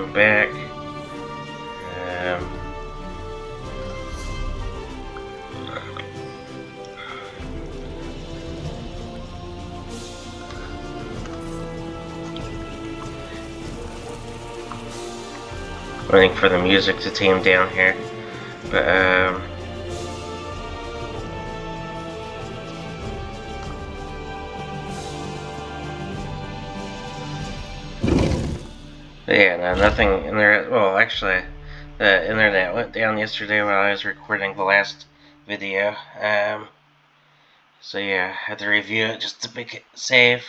welcome back. Waiting for the music to tame down here, but yeah, no, nothing in there. Well, actually, the internet went down yesterday while I was recording the last video. So yeah, I had to review it just to make it safe.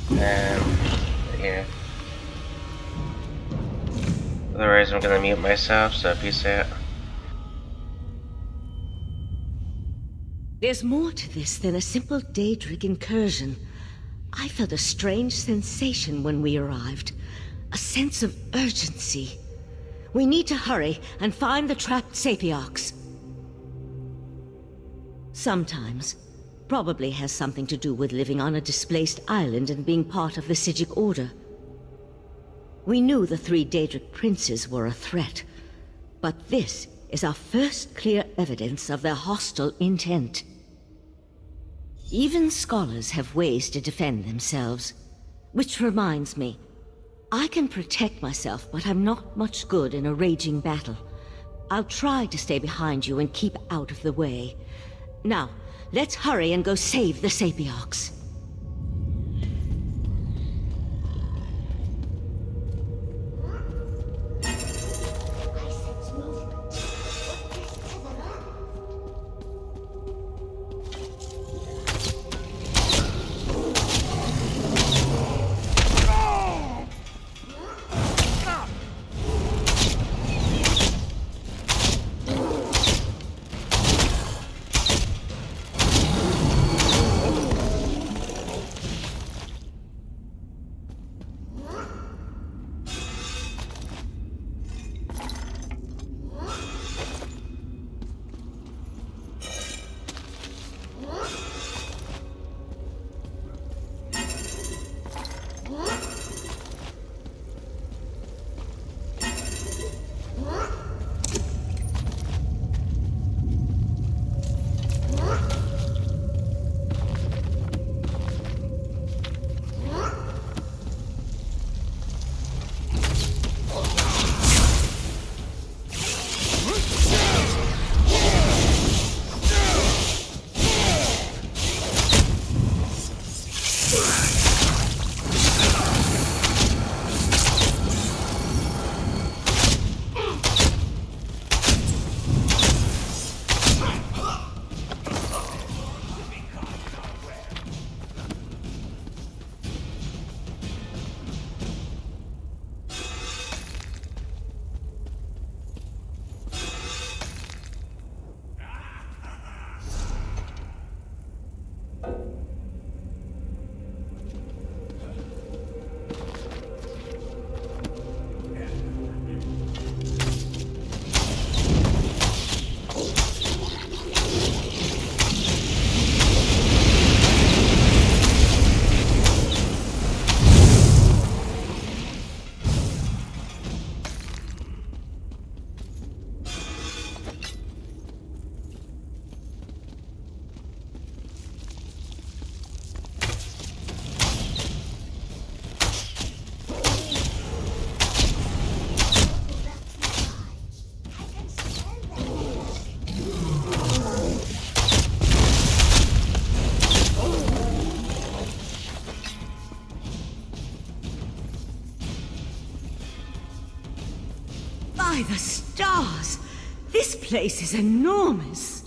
Yeah. Otherwise, I'm gonna mute myself. So peace out. There's more to this than a simple Daedric incursion. I felt a strange sensation when we arrived. A sense of urgency. We need to hurry and find the trapped Sapiox. Sometimes. Probably has something to do with living on a displaced island and being part of the Psijic Order. We knew the 3 Daedric princes were a threat, but this is our first clear evidence of their hostile intent. Even scholars have ways to defend themselves. Which reminds me, I can protect myself, but I'm not much good in a raging battle. I'll try to stay behind you and keep out of the way. Now, let's hurry and go save the Sapiox. By the stars! This place is enormous!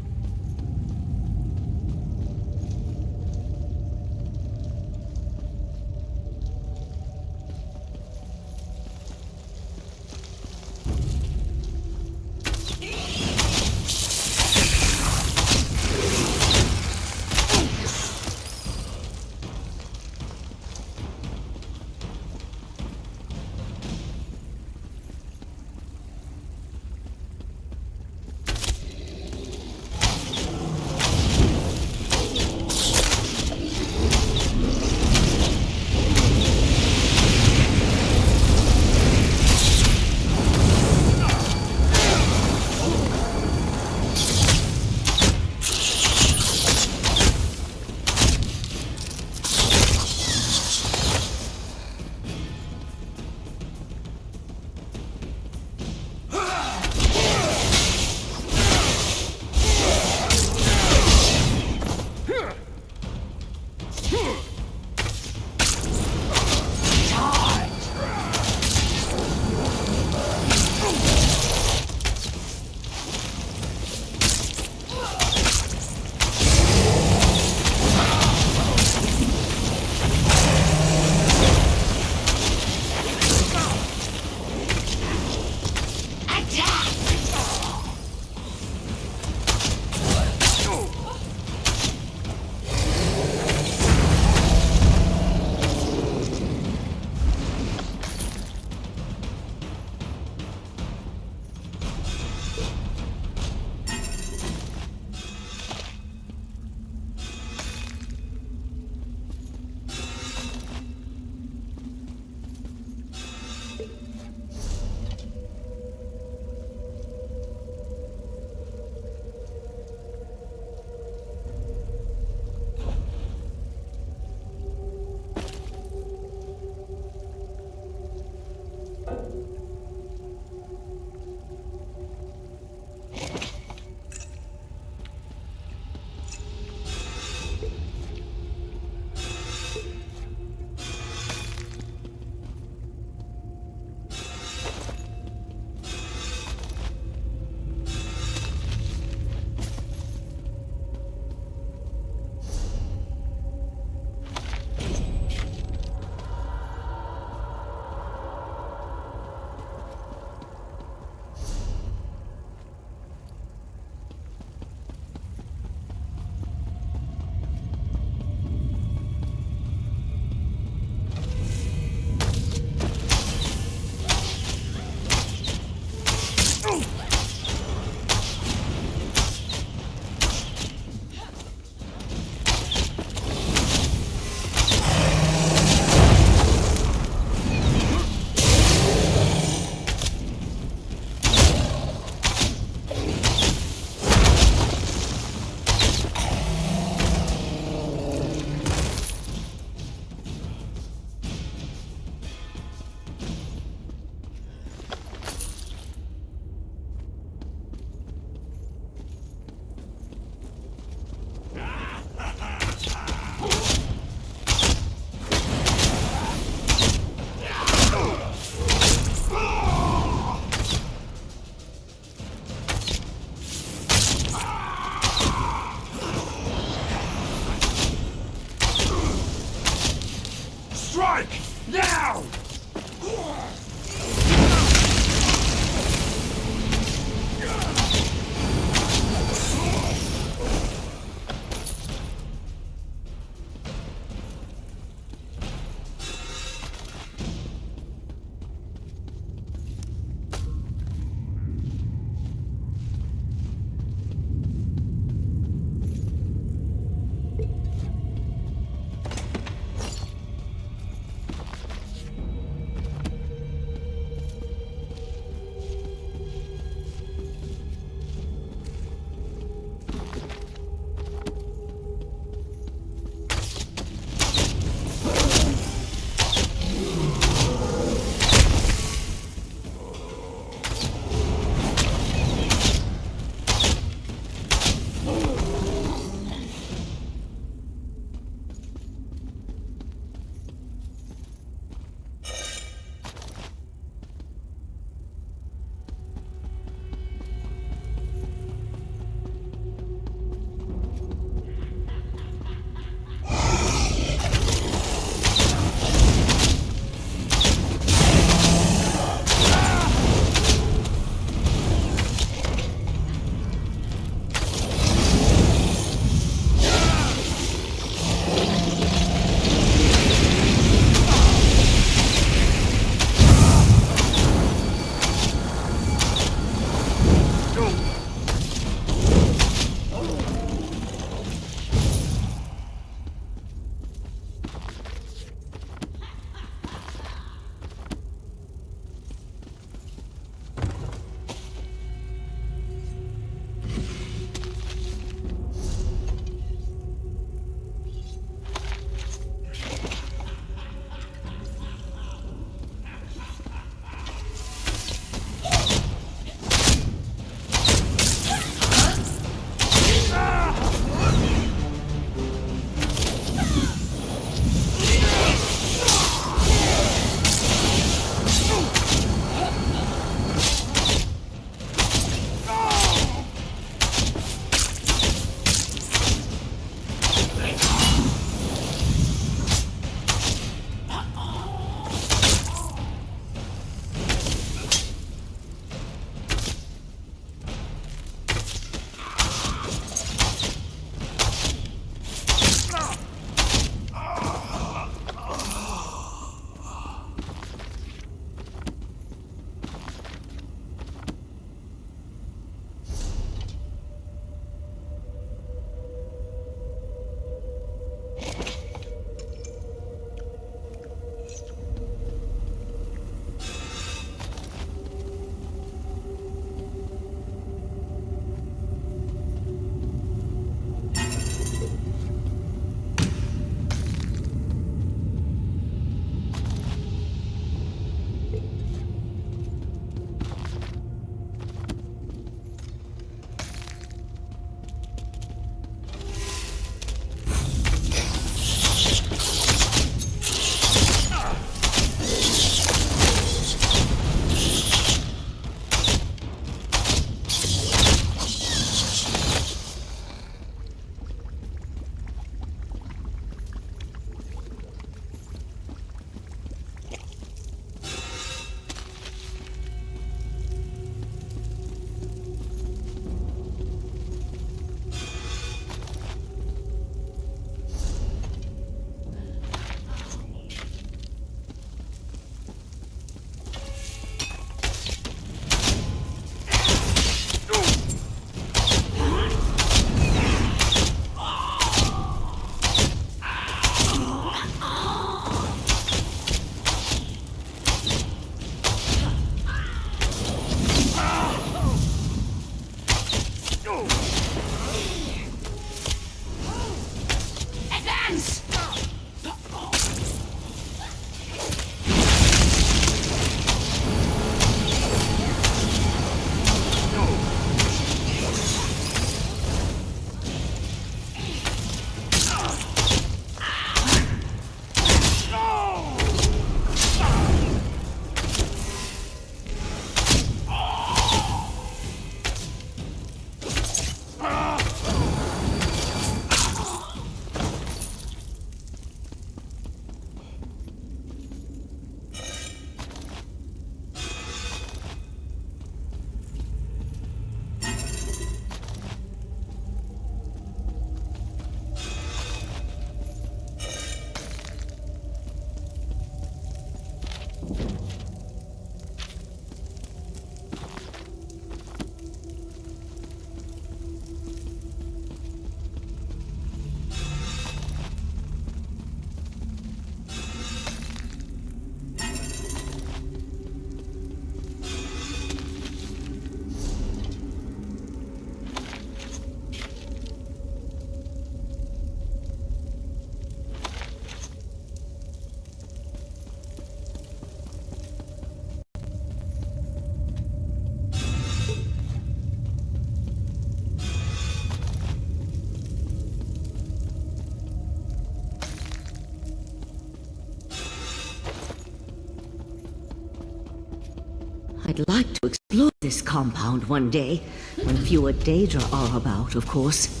I'd like to explore this compound one day, when fewer Daedra are about, of course.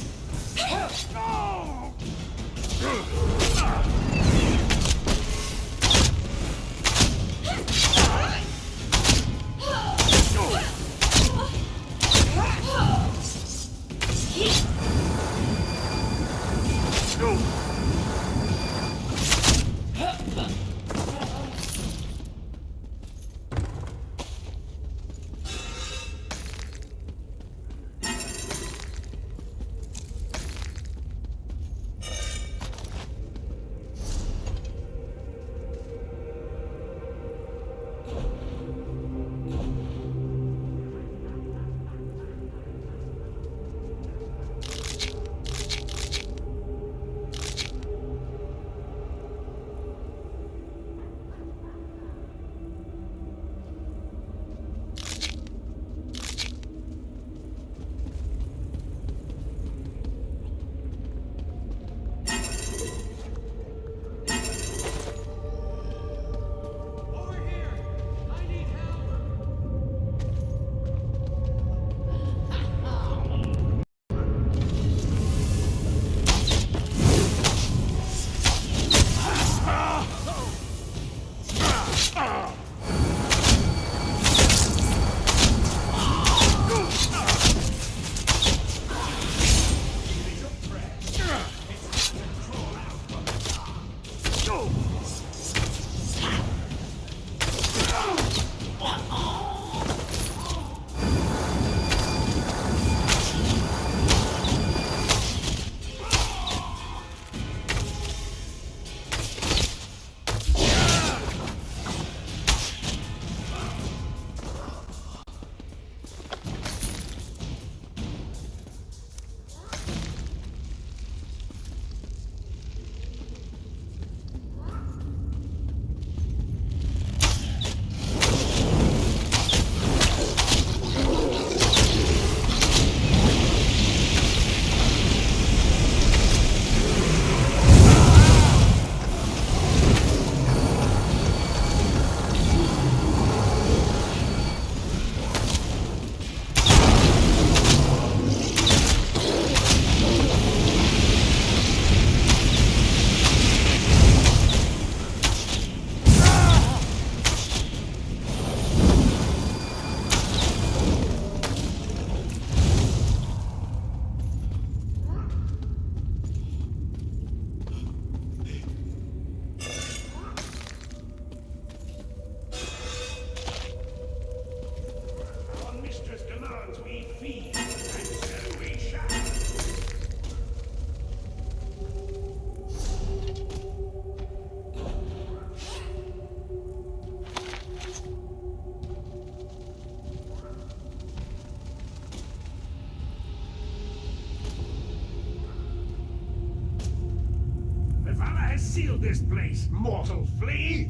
Seal this place, mortal flea!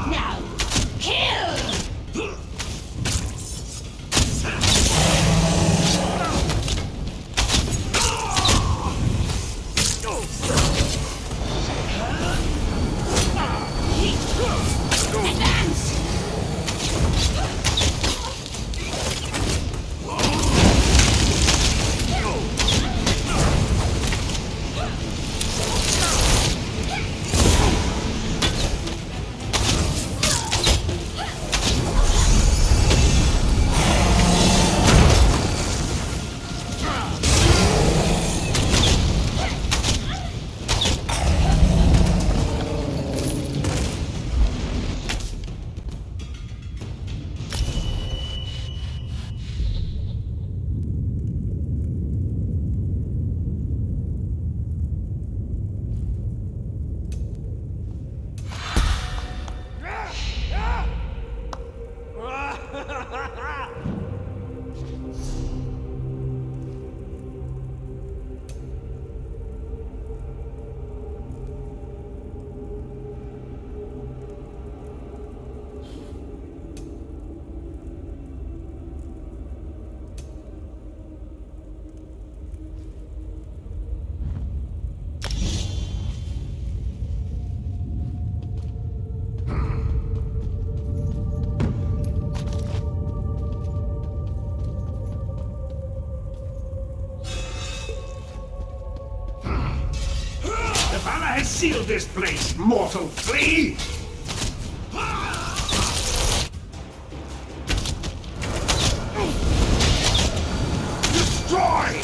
Now, kill! Advance! Valor has sealed this place, mortal flea! Destroy!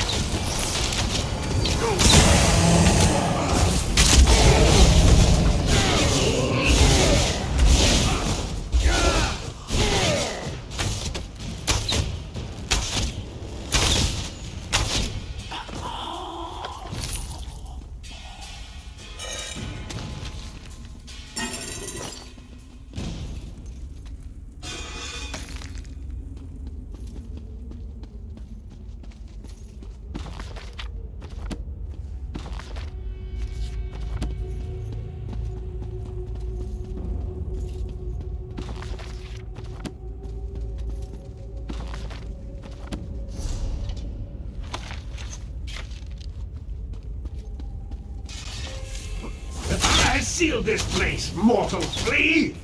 Valor has sealed this place, mortal flea!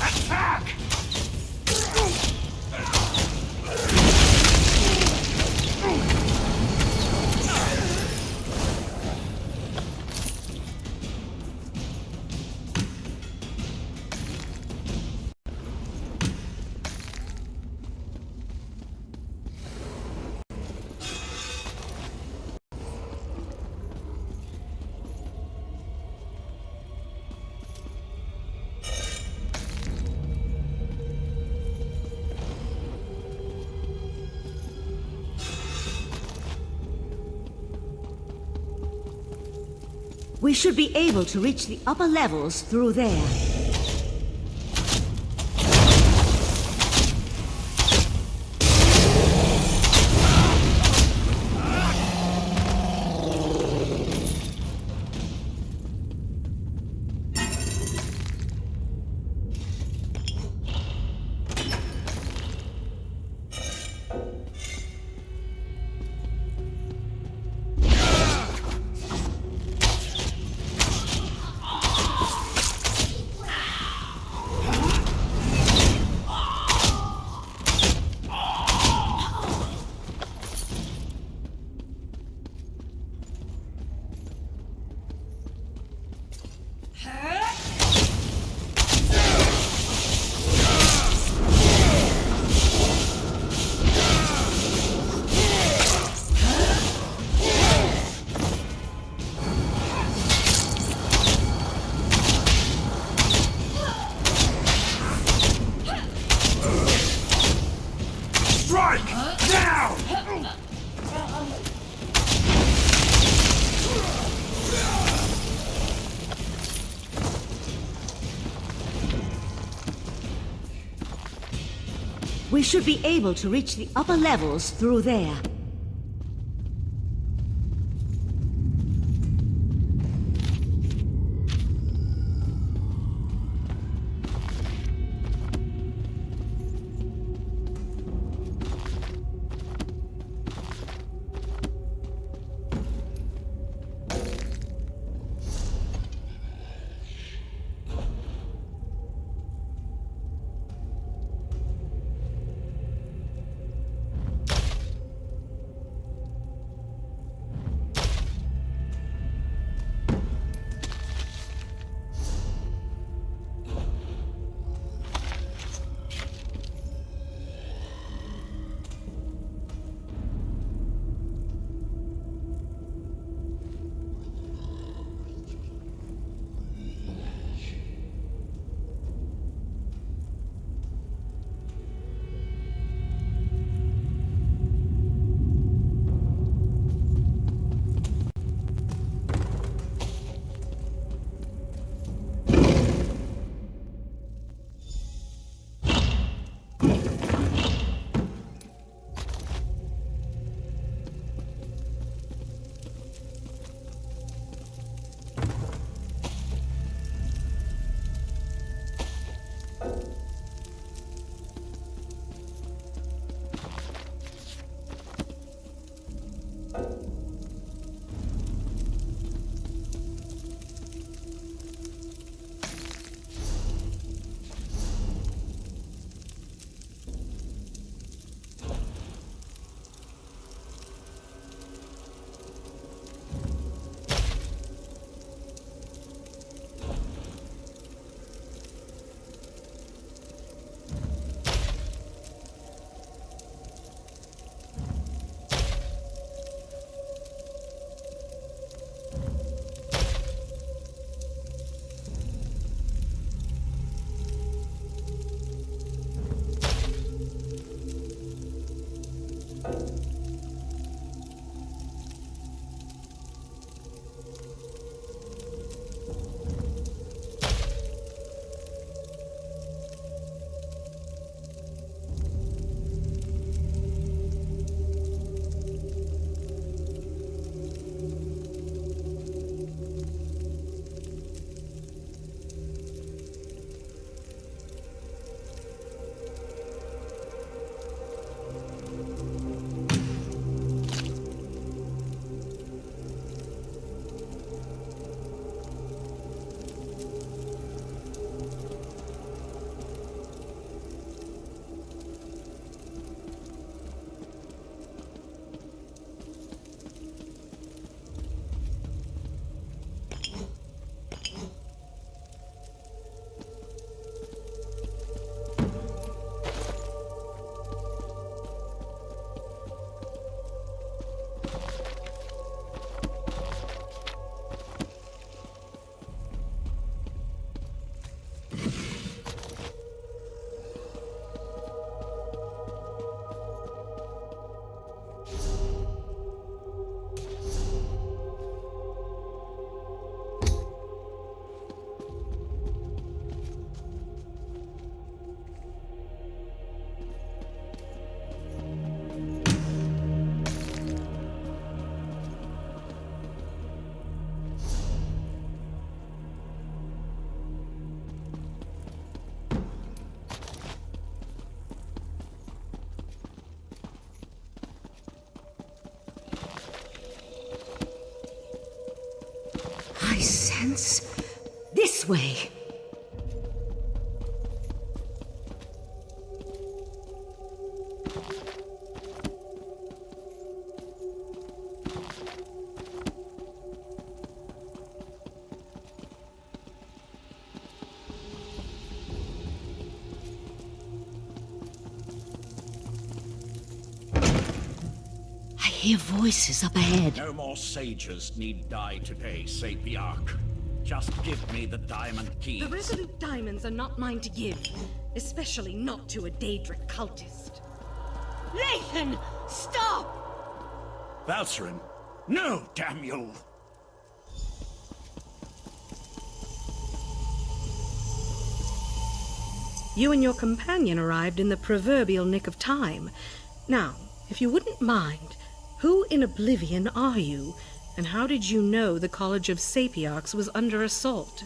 Attack! We should be able to reach the upper levels through there. Strike! Now! We should be able to reach the upper levels through there. sense. This way. I hear voices up ahead. No more sages need die today, Sapiarch. Just give me the diamond keys. The Resolute Diamonds are not mine to give, especially not to a Daedric cultist. Lathan! Stop! Valcerin! No, damn you! You and your companion arrived in the proverbial nick of time. Now, if you wouldn't mind, who in Oblivion are you, and how did you know the College of Sapiarchs was under assault?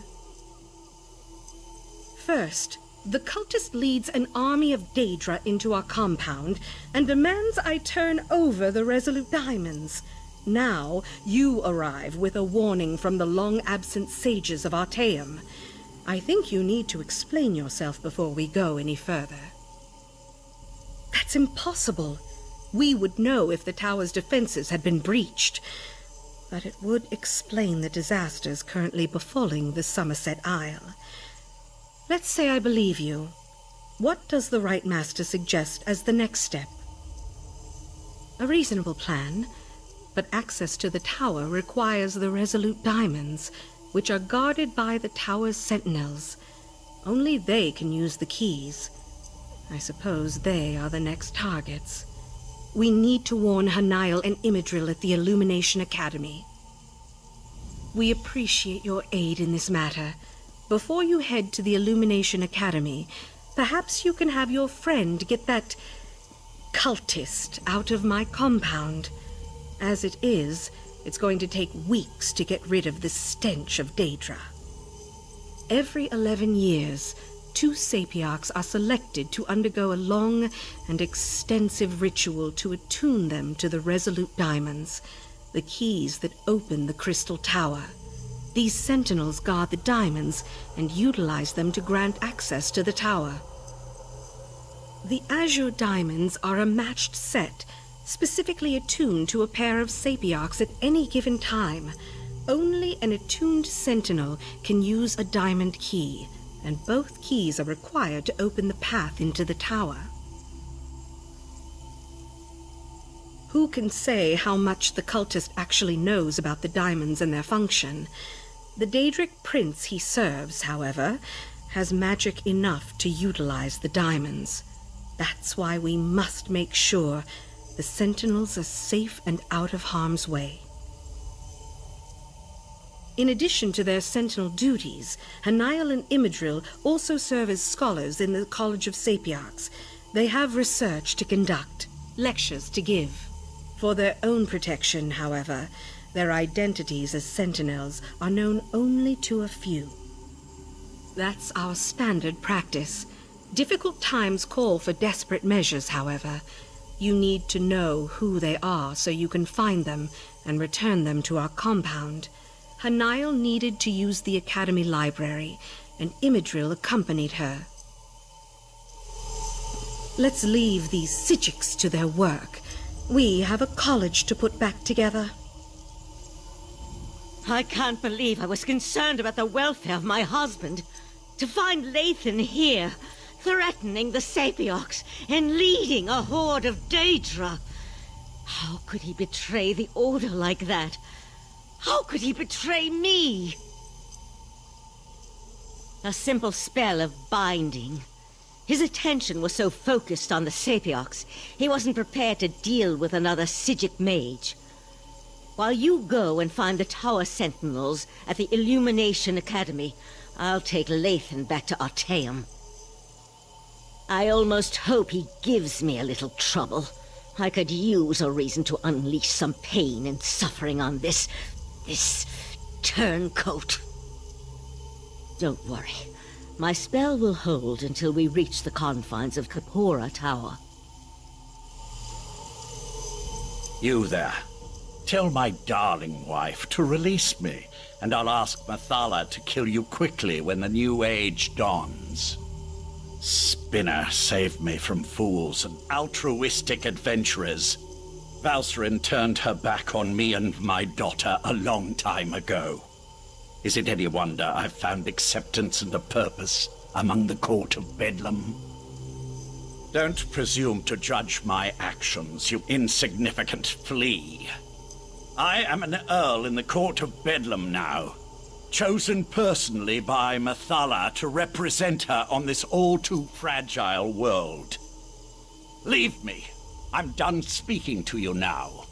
First, the cultist leads an army of Daedra into our compound and demands I turn over the Resolute Diamonds. Now, you arrive with a warning from the long-absent sages of Artaeum. I think you need to explain yourself before we go any further. That's impossible. We would know if the tower's defenses had been breached. But it would explain the disasters currently befalling the Summerset Isle. Let's say I believe you. What does the Right Master suggest as the next step? A reasonable plan, but access to the tower requires the Resolute Diamonds, which are guarded by the tower's sentinels. Only they can use the keys. I suppose they are the next targets. We need to warn Hanael and Imidril at the Illumination Academy. We appreciate your aid in this matter. Before you head to the Illumination Academy, perhaps you can have your friend get that cultist out of my compound. As it is, it's going to take weeks to get rid of the stench of Daedra. Every 11 years, 2 Sapiarchs are selected to undergo a long and extensive ritual to attune them to the Resolute Diamonds, the keys that open the Crystal Tower. These sentinels guard the diamonds and utilize them to grant access to the tower. The Azure Diamonds are a matched set, specifically attuned to a pair of Sapiarchs at any given time. Only an attuned sentinel can use a diamond key, and both keys are required to open the path into the tower. Who can say how much the cultist actually knows about the diamonds and their function? The Daedric prince he serves, however, has magic enough to utilize the diamonds. That's why we must make sure the sentinels are safe and out of harm's way. In addition to their sentinel duties, Hanael and Imidril also serve as scholars in the College of Sapiarchs. They have research to conduct, lectures to give. For their own protection, however, their identities as sentinels are known only to a few. That's our standard practice. Difficult times call for desperate measures, however. You need to know who they are so you can find them and return them to our compound. Hanael needed to use the Academy Library, and Imidril accompanied her. Let's leave these Psijics to their work. We have a college to put back together. I can't believe I was concerned about the welfare of my husband. To find Lathan here, threatening the Sapiarchs and leading a horde of Daedra. How could he betray the Order like that? How could he betray me? A simple spell of binding. His attention was so focused on the Sapiarchs, he wasn't prepared to deal with another Psijic mage. While you go and find the Tower Sentinels at the Illumination Academy, I'll take Lathan back to Artaeum. I almost hope he gives me a little trouble. I could use a reason to unleash some pain and suffering on this turncoat. Don't worry. My spell will hold until we reach the confines of Kapora Tower. You there. Tell my darling wife to release me, and I'll ask Mathala to kill you quickly when the new age dawns. Spinner saved me from fools and altruistic adventurers. Valsaryn turned her back on me and my daughter a long time ago. Is it any wonder I've found acceptance and a purpose among the court of Bedlam? Don't presume to judge my actions, you insignificant flea. I am an earl in the court of Bedlam now, chosen personally by Mathala to represent her on this all-too-fragile world. Leave me. I'm done speaking to you now.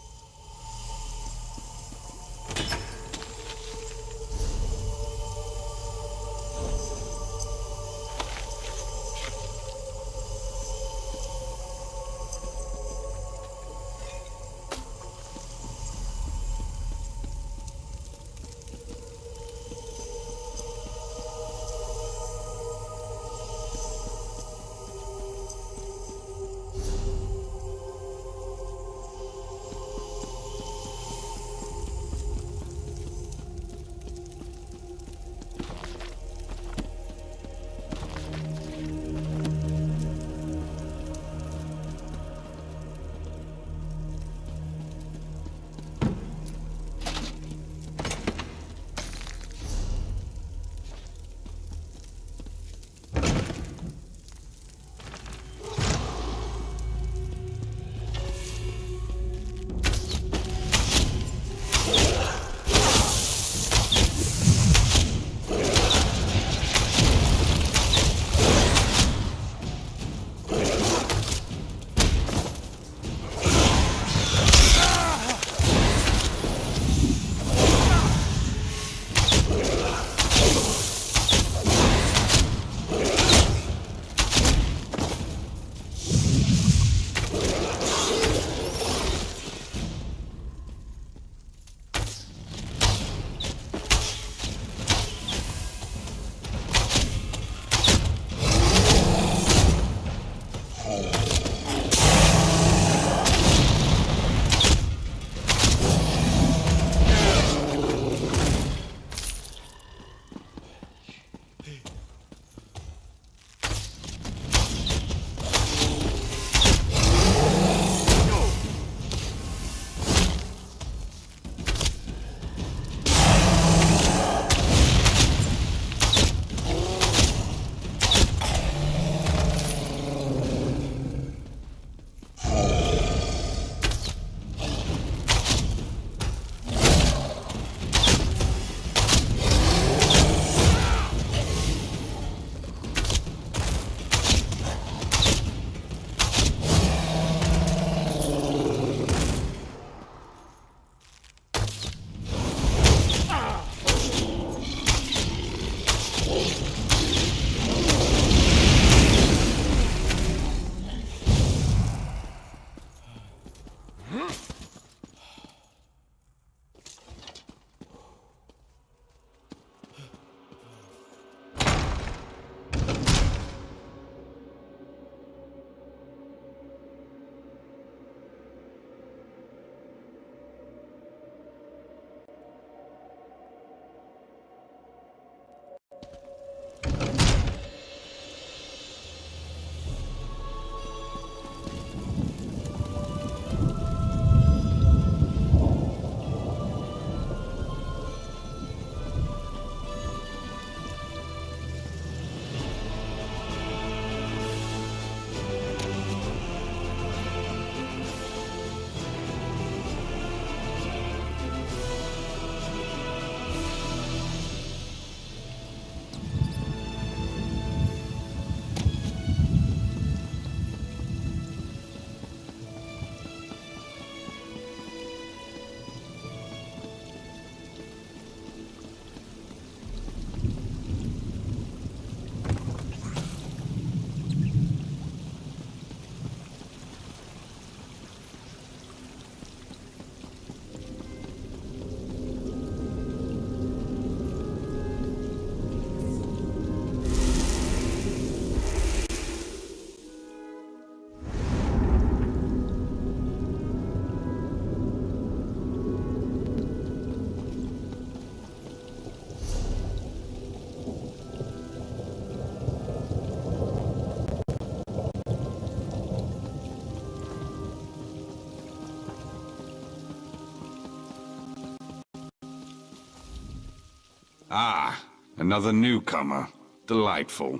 Ah, another newcomer. Delightful.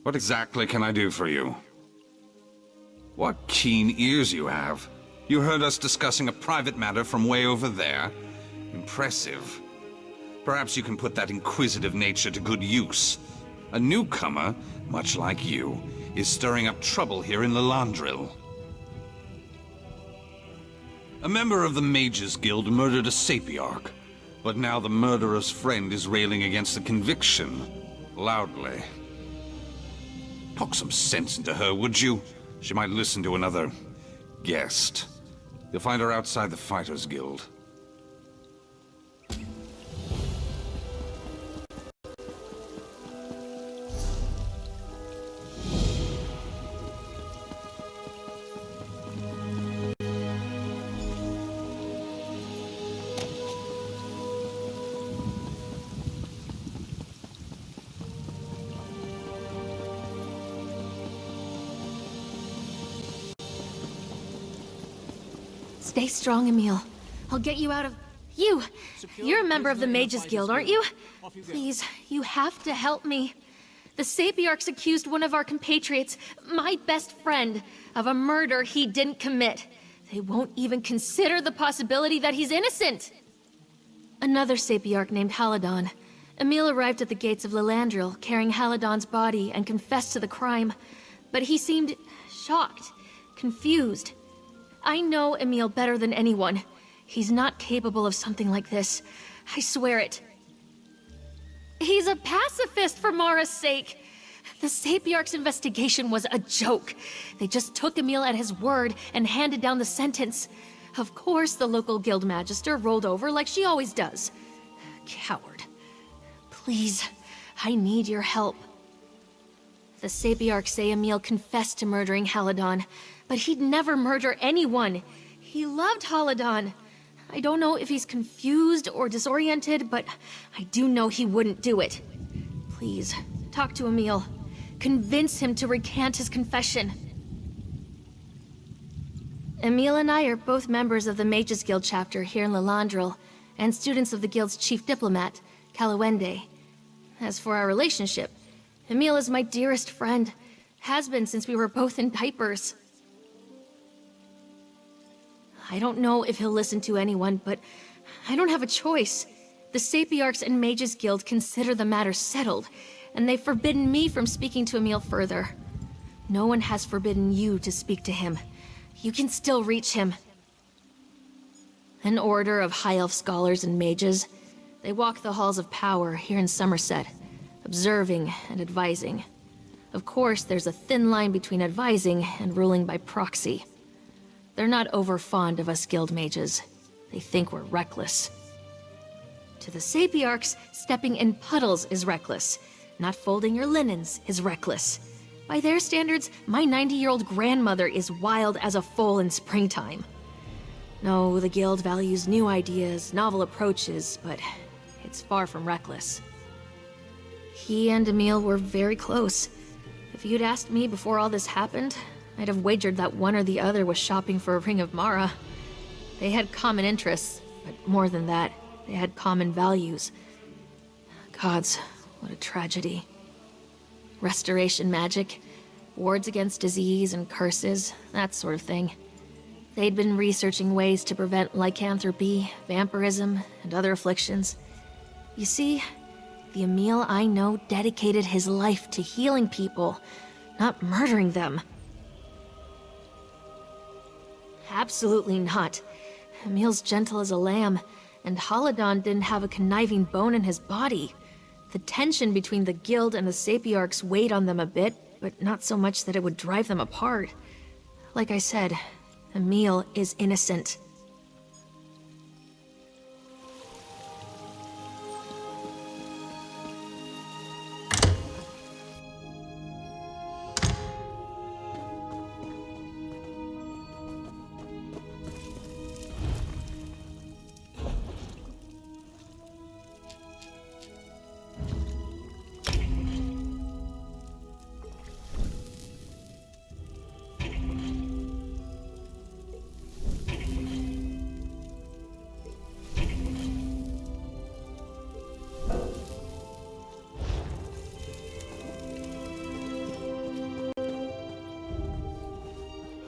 What exactly can I do for you? What keen ears you have. You heard us discussing a private matter from way over there. Impressive. Perhaps you can put that inquisitive nature to good use. A newcomer, much like you, is stirring up trouble here in Lilandril. A member of the Mages Guild murdered a Sapiarch, but now the murderer's friend is railing against the conviction, loudly. Talk some sense into her, would you? She might listen to another guest. You'll find her outside the Fighters Guild. Stay strong, Emil. I'll get you out of... You're a member of the Mages Guild, aren't you? Please, you have to help me. The Sapiarchs accused one of our compatriots, my best friend, of a murder he didn't commit. They won't even consider the possibility that he's innocent. Another Sapiarch named Haladon. Emil arrived at the gates of Lilandril, carrying Haladon's body, and confessed to the crime. But he seemed shocked, confused. I know Emil better than anyone. He's not capable of something like this. I swear it. He's a pacifist for Mara's sake. The Sapiarch's investigation was a joke. They just took Emil at his word and handed down the sentence. Of course, the local guild magister rolled over like she always does. Coward. Please, I need your help. The Sapiarchs say Emil confessed to murdering Haladon, but he'd never murder anyone. He loved Haladon. I don't know if he's confused or disoriented, but I do know he wouldn't do it. Please, talk to Emil. Convince him to recant his confession. Emil and I are both members of the Mages Guild chapter here in Lilandril, and students of the guild's chief diplomat, Kalawende. As for our relationship, Emil is my dearest friend. Has been since we were both in diapers. I don't know if he'll listen to anyone, but I don't have a choice. The Sapiarchs and Mages Guild consider the matter settled, and they've forbidden me from speaking to Emil further. No one has forbidden you to speak to him. You can still reach him. An order of High Elf scholars and mages. They walk the halls of power here in Somerset, observing and advising. Of course, there's a thin line between advising and ruling by proxy. They're not over fond of us guild mages. They think we're reckless. To the Sapiarchs, stepping in puddles is reckless. Not folding your linens is reckless. By their standards, my 90-year-old grandmother is wild as a foal in springtime. No, the guild values new ideas, novel approaches, but it's far from reckless. He and Emil were very close. If you'd asked me before all this happened, I'd have wagered that one or the other was shopping for a Ring of Mara. They had common interests, but more than that, they had common values. Gods, what a tragedy. Restoration magic, wards against disease and curses, that sort of thing. They'd been researching ways to prevent lycanthropy, vampirism, and other afflictions. You see, the Emil I know dedicated his life to healing people, not murdering them. Absolutely not. Emil's gentle as a lamb, and Haladon didn't have a conniving bone in his body. The tension between the guild and the Sapiarchs weighed on them a bit, but not so much that it would drive them apart. Like I said, Emil is innocent.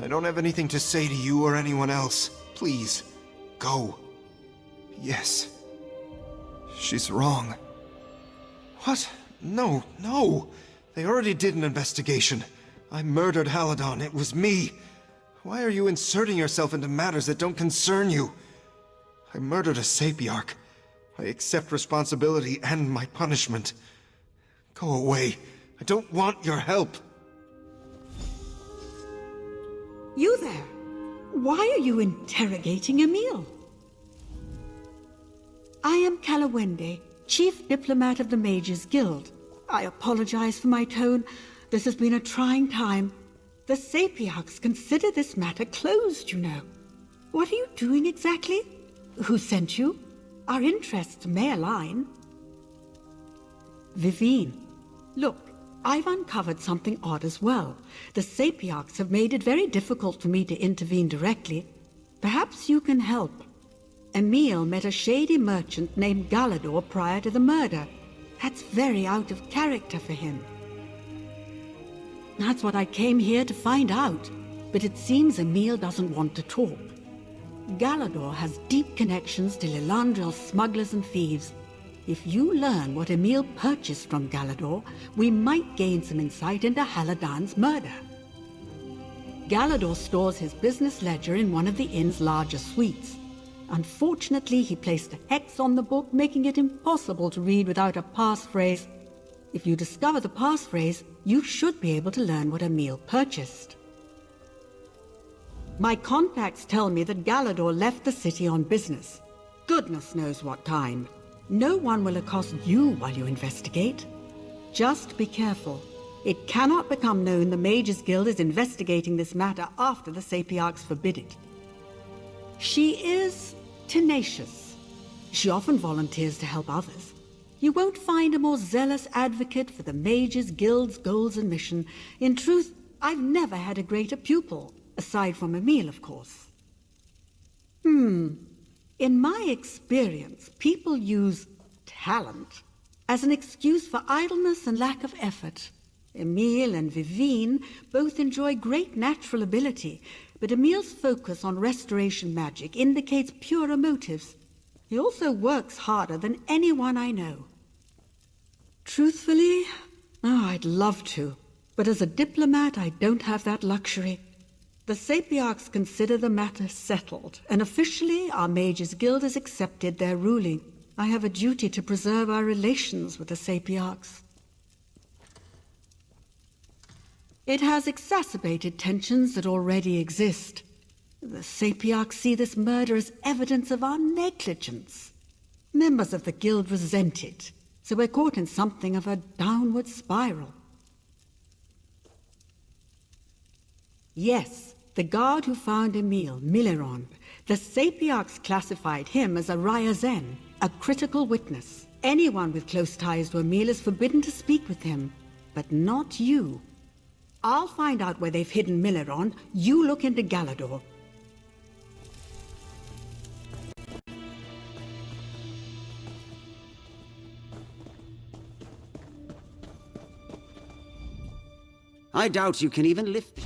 I don't have anything to say to you or anyone else. Please, go. Yes. She's wrong. What? No, no. They already did an investigation. I murdered Haladon. It was me. Why are you inserting yourself into matters that don't concern you? I murdered a Sapiarch. I accept responsibility and my punishment. Go away. I don't want your help. You there? Why are you interrogating Emil? I am Kalawende, Chief Diplomat of the Mages Guild. I apologize for my tone. This has been a trying time. The Sapiarchs consider this matter closed, you know. What are you doing exactly? Who sent you? Our interests may align. Vivine, look, I've uncovered something odd as well. The Sapiarchs have made it very difficult for me to intervene directly. Perhaps you can help. Emil met a shady merchant named Galador prior to the murder. That's very out of character for him. That's what I came here to find out. But it seems Emil doesn't want to talk. Galador has deep connections to Lilandril's smugglers and thieves. If you learn what Emil purchased from Galador, we might gain some insight into Haladon's murder. Galador stores his business ledger in one of the inn's larger suites. Unfortunately, he placed a hex on the book, making it impossible to read without a passphrase. If you discover the passphrase, you should be able to learn what Emil purchased. My contacts tell me that Galador left the city on business. Goodness knows what time. No one will accost you while you investigate. Just be careful. It cannot become known the Mages Guild is investigating this matter after the Sapiarchs forbid it. She is tenacious. She often volunteers to help others. You won't find a more zealous advocate for the Mages Guild's goals and mission. In truth, I've never had a greater pupil, aside from Emil, of course. In my experience, people use talent as an excuse for idleness and lack of effort. Emil and Vivine both enjoy great natural ability, but Emil's focus on restoration magic indicates purer motives. He also works harder than anyone I know. Truthfully, I'd love to, but as a diplomat, I don't have that luxury. The Sapiarchs consider the matter settled, and officially our Mages Guild has accepted their ruling. I have a duty to preserve our relations with the Sapiarchs. It has exacerbated tensions that already exist. The Sapiarchs see this murder as evidence of our negligence. Members of the Guild resent it, so we're caught in something of a downward spiral. Yes, the guard who found Emil, Miliron, the Sapiarchs classified him as a Ryazen, a critical witness. Anyone with close ties to Emil is forbidden to speak with him, but not you. I'll find out where they've hidden Miliron. You look into Galador. I doubt you can even lift it.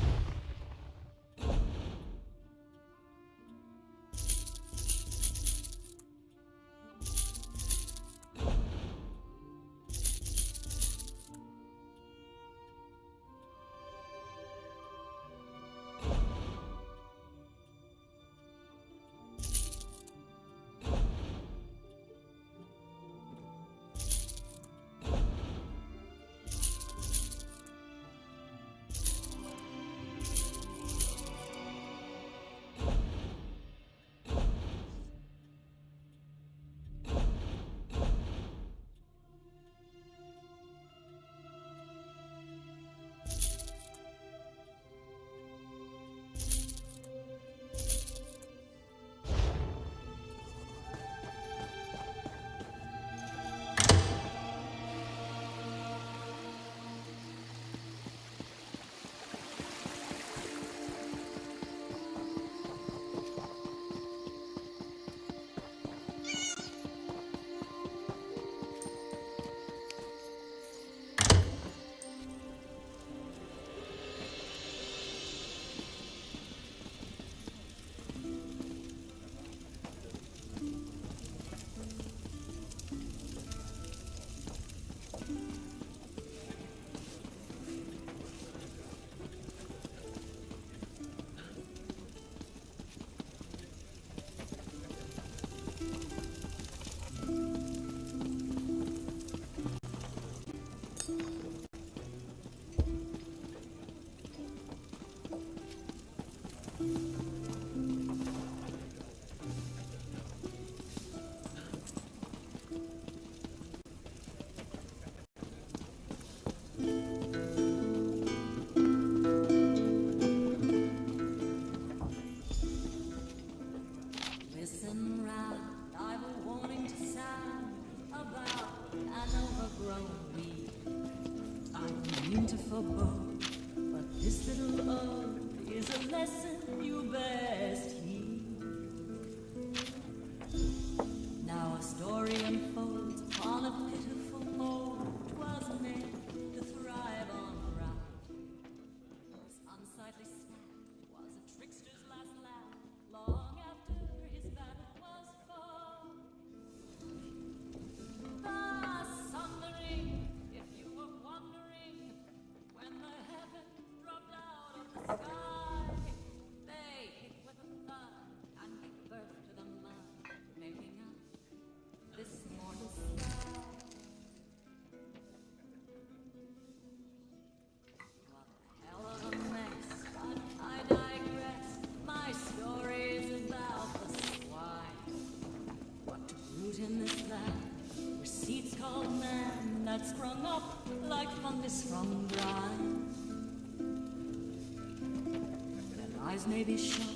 like fungus from brine. Their eyes may be sharp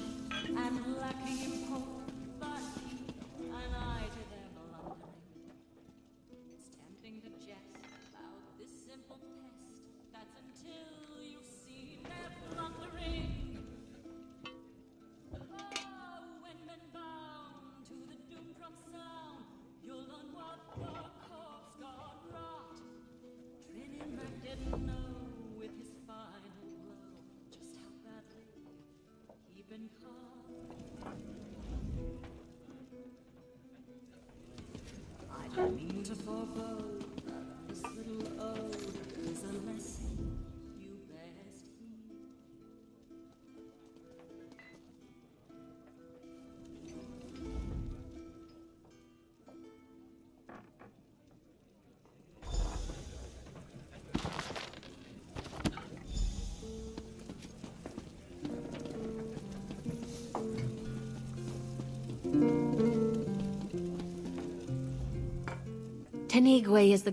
and lacking in hope, but keep an eye to their blundering. It's tempting to jest about this simple pest. That's until you've seen their blundering. Oh, when men bound to the doom-drum sound, you'll learn what the corpse god wrought. Trinimac didn't know with his final blow just how badly he'd been caught. I don't mean to forebode that this little ode is a lesson you best heed. Tanigwe is the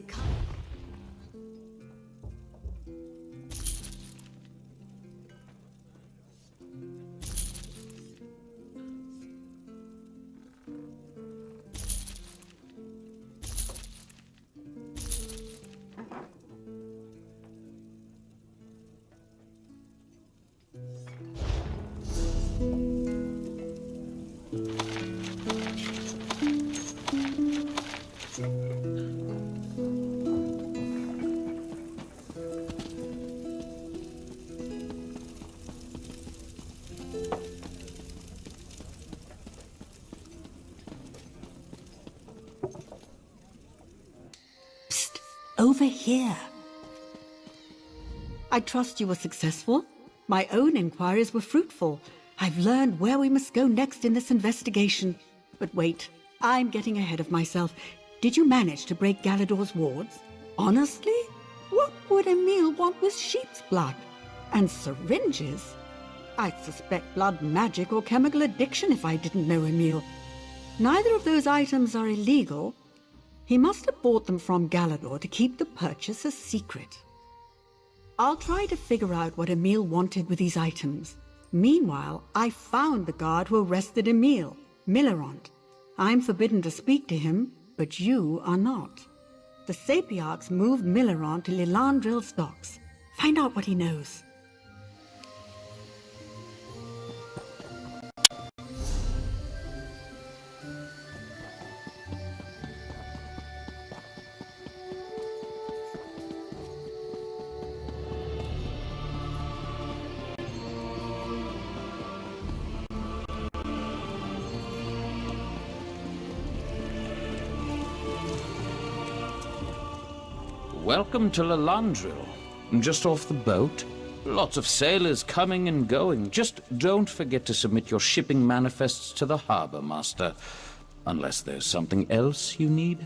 Over here. I trust you were successful. My own inquiries were fruitful. I've learned where we must go next in this investigation. But wait, I'm getting ahead of myself. Did you manage to break Galador's wards? Honestly? What would Emil want with sheep's blood? And syringes? I'd suspect blood magic or chemical addiction if I didn't know Emil. Neither of those items are illegal. He must have bought them from Galador to keep the purchase a secret. I'll try to figure out what Emil wanted with these items. Meanwhile, I found the guard who arrested Emil, Milleront. I'm forbidden to speak to him, but you are not. The Sapiarchs moved Milleront to Lilandril's docks. Find out what he knows. Welcome to Lilandril. Just off the boat. Lots of sailors coming and going. Just don't forget to submit your shipping manifests to the harbor master. Unless there's something else you need.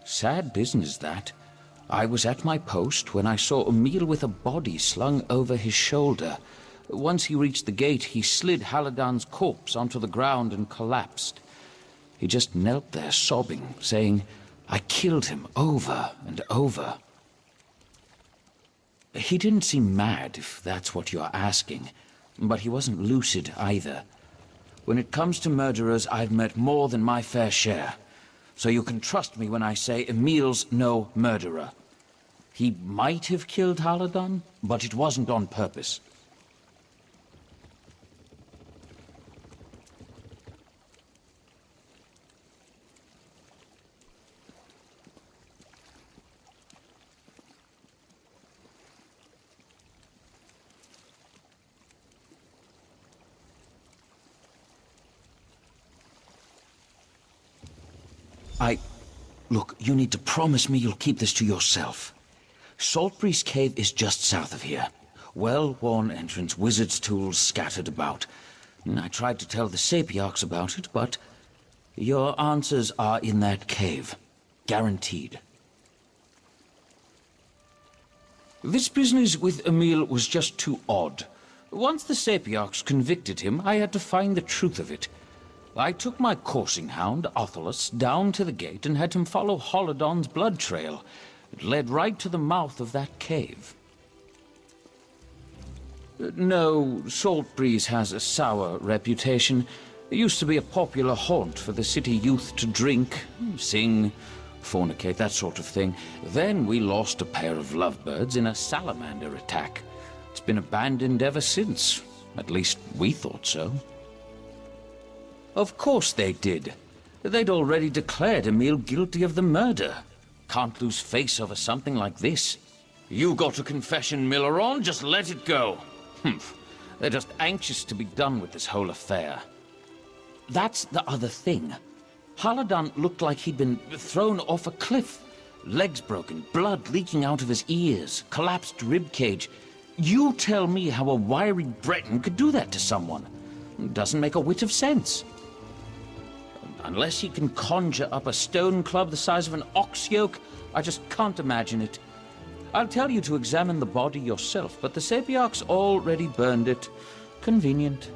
Sad business, that. I was at my post when I saw Emil with a body slung over his shoulder. Once he reached the gate, he slid Haladan's corpse onto the ground and collapsed. He just knelt there sobbing, saying, "I killed him over and over." He didn't seem mad, if that's what you're asking, but he wasn't lucid either. When it comes to murderers, I've met more than my fair share. So you can trust me when I say Emil's no murderer. He might have killed Haladan, but it wasn't on purpose. Look, you need to promise me you'll keep this to yourself. Saltbreeze Cave is just south of here. Well-worn entrance, wizard's tools scattered about. I tried to tell the Sapiarchs about it, but your answers are in that cave. Guaranteed. This business with Emil was just too odd. Once the Sapiarchs convicted him, I had to find the truth of it. I took my coursing hound, Othelus, down to the gate and had him follow Haladan's blood trail. It led right to the mouth of that cave. No, Saltbreeze has a sour reputation. It used to be a popular haunt for the city youth to drink, sing, fornicate, that sort of thing. Then we lost a pair of lovebirds in a salamander attack. It's been abandoned ever since. At least we thought so. Of course they did. They'd already declared Emil guilty of the murder. Can't lose face over something like this. You got a confession, Milleron, just let it go. Humph. They're just anxious to be done with this whole affair. That's the other thing. Halidon looked like he'd been thrown off a cliff. Legs broken, blood leaking out of his ears, collapsed rib cage. You tell me how a wiry Breton could do that to someone. Doesn't make a whit of sense. Unless he can conjure up a stone club the size of an ox yoke, I just can't imagine it. I'll tell you to examine the body yourself, but the Sapiarchs already burned it. Convenient.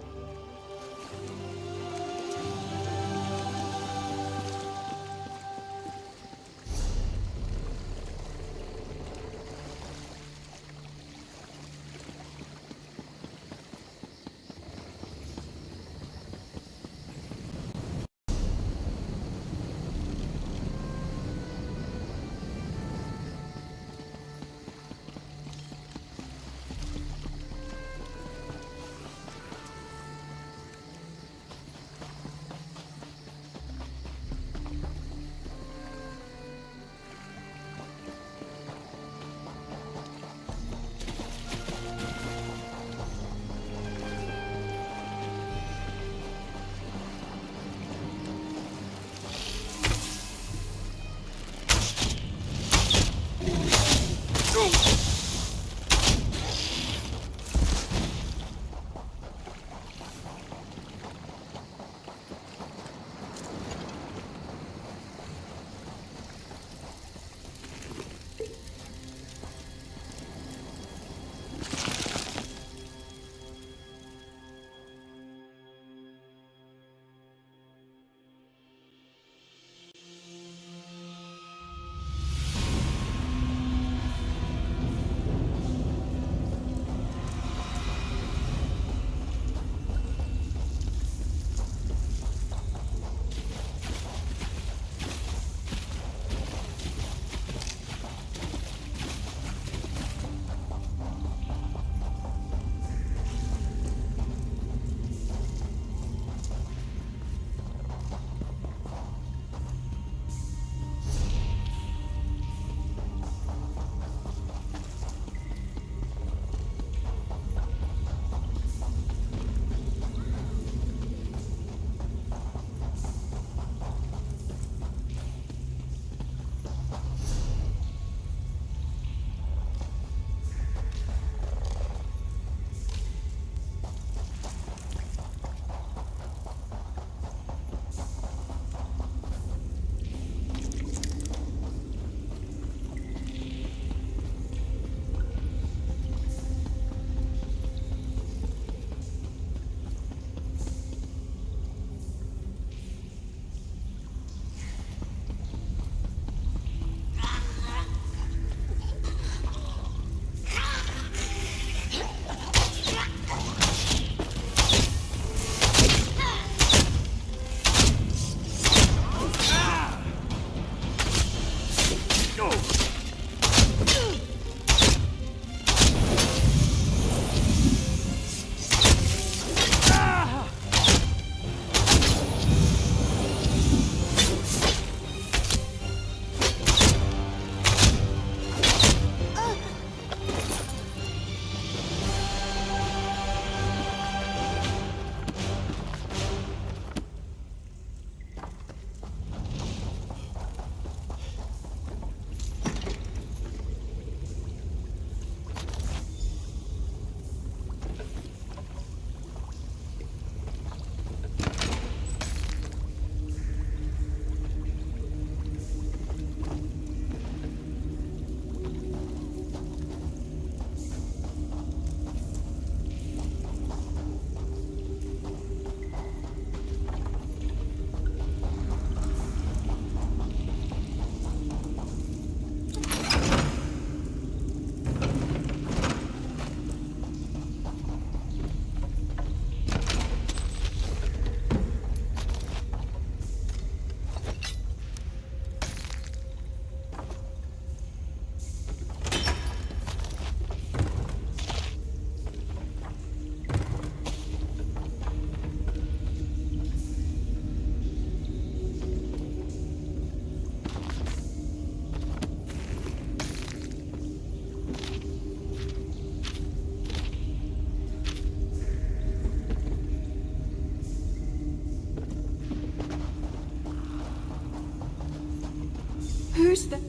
Who's the...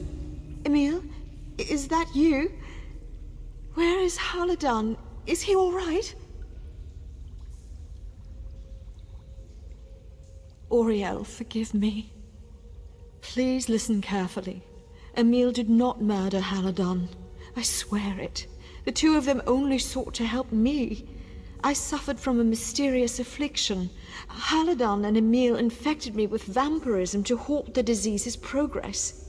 Emil? Is that you? Where is Haladan? Is he all right? Auriel, forgive me. Please listen carefully. Emil did not murder Haladan. I swear it. The two of them only sought to help me. I suffered from a mysterious affliction. Haladan and Emil infected me with vampirism to halt the disease's progress.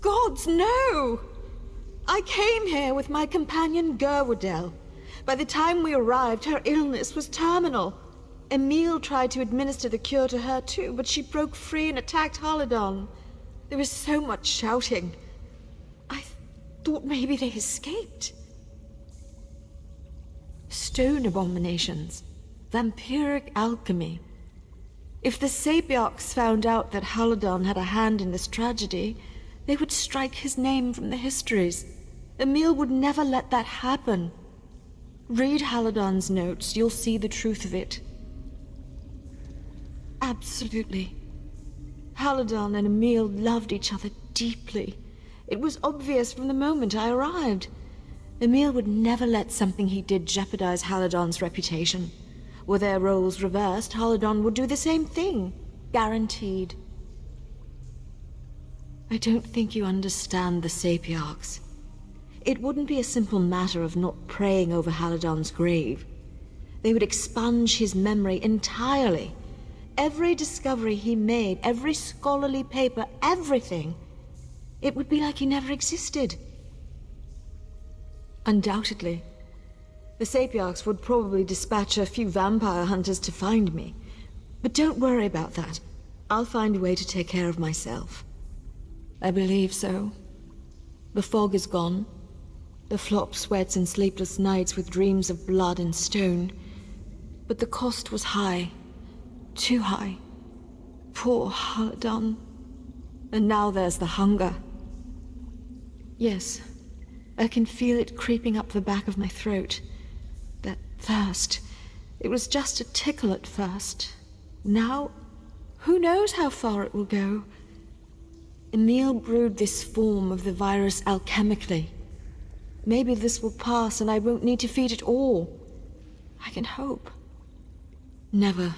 Gods, no! I came here with my companion Gerwadel. By the time we arrived, her illness was terminal. Emil tried to administer the cure to her too, but she broke free and attacked Haladan. There was so much shouting. I thought maybe they escaped. Stone abominations. Vampiric alchemy. If the Sapiarchs found out that Haladan had a hand in this tragedy, they would strike his name from the histories. Emil would never let that happen. Read Haladan's notes, you'll see the truth of it. Absolutely. Haladan and Emil loved each other deeply. It was obvious from the moment I arrived. Emil would never let something he did jeopardize Haladan's reputation. Were their roles reversed, Haladan would do the same thing. Guaranteed. I don't think you understand the Sapiarchs. It wouldn't be a simple matter of not praying over Haladan's grave. They would expunge his memory entirely. Every discovery he made, every scholarly paper, everything. It would be like he never existed. Undoubtedly. The Sapiarchs would probably dispatch a few vampire hunters to find me. But don't worry about that. I'll find a way to take care of myself. I believe so. The fog is gone. The flop sweats in sleepless nights with dreams of blood and stone. But the cost was high. Too high. Poor Haladan. And now there's the hunger. Yes, I can feel it creeping up the back of my throat. That thirst. It was just a tickle at first. Now, who knows how far it will go? Emil brewed this form of the virus alchemically. Maybe this will pass and I won't need to feed it all. I can hope. Never.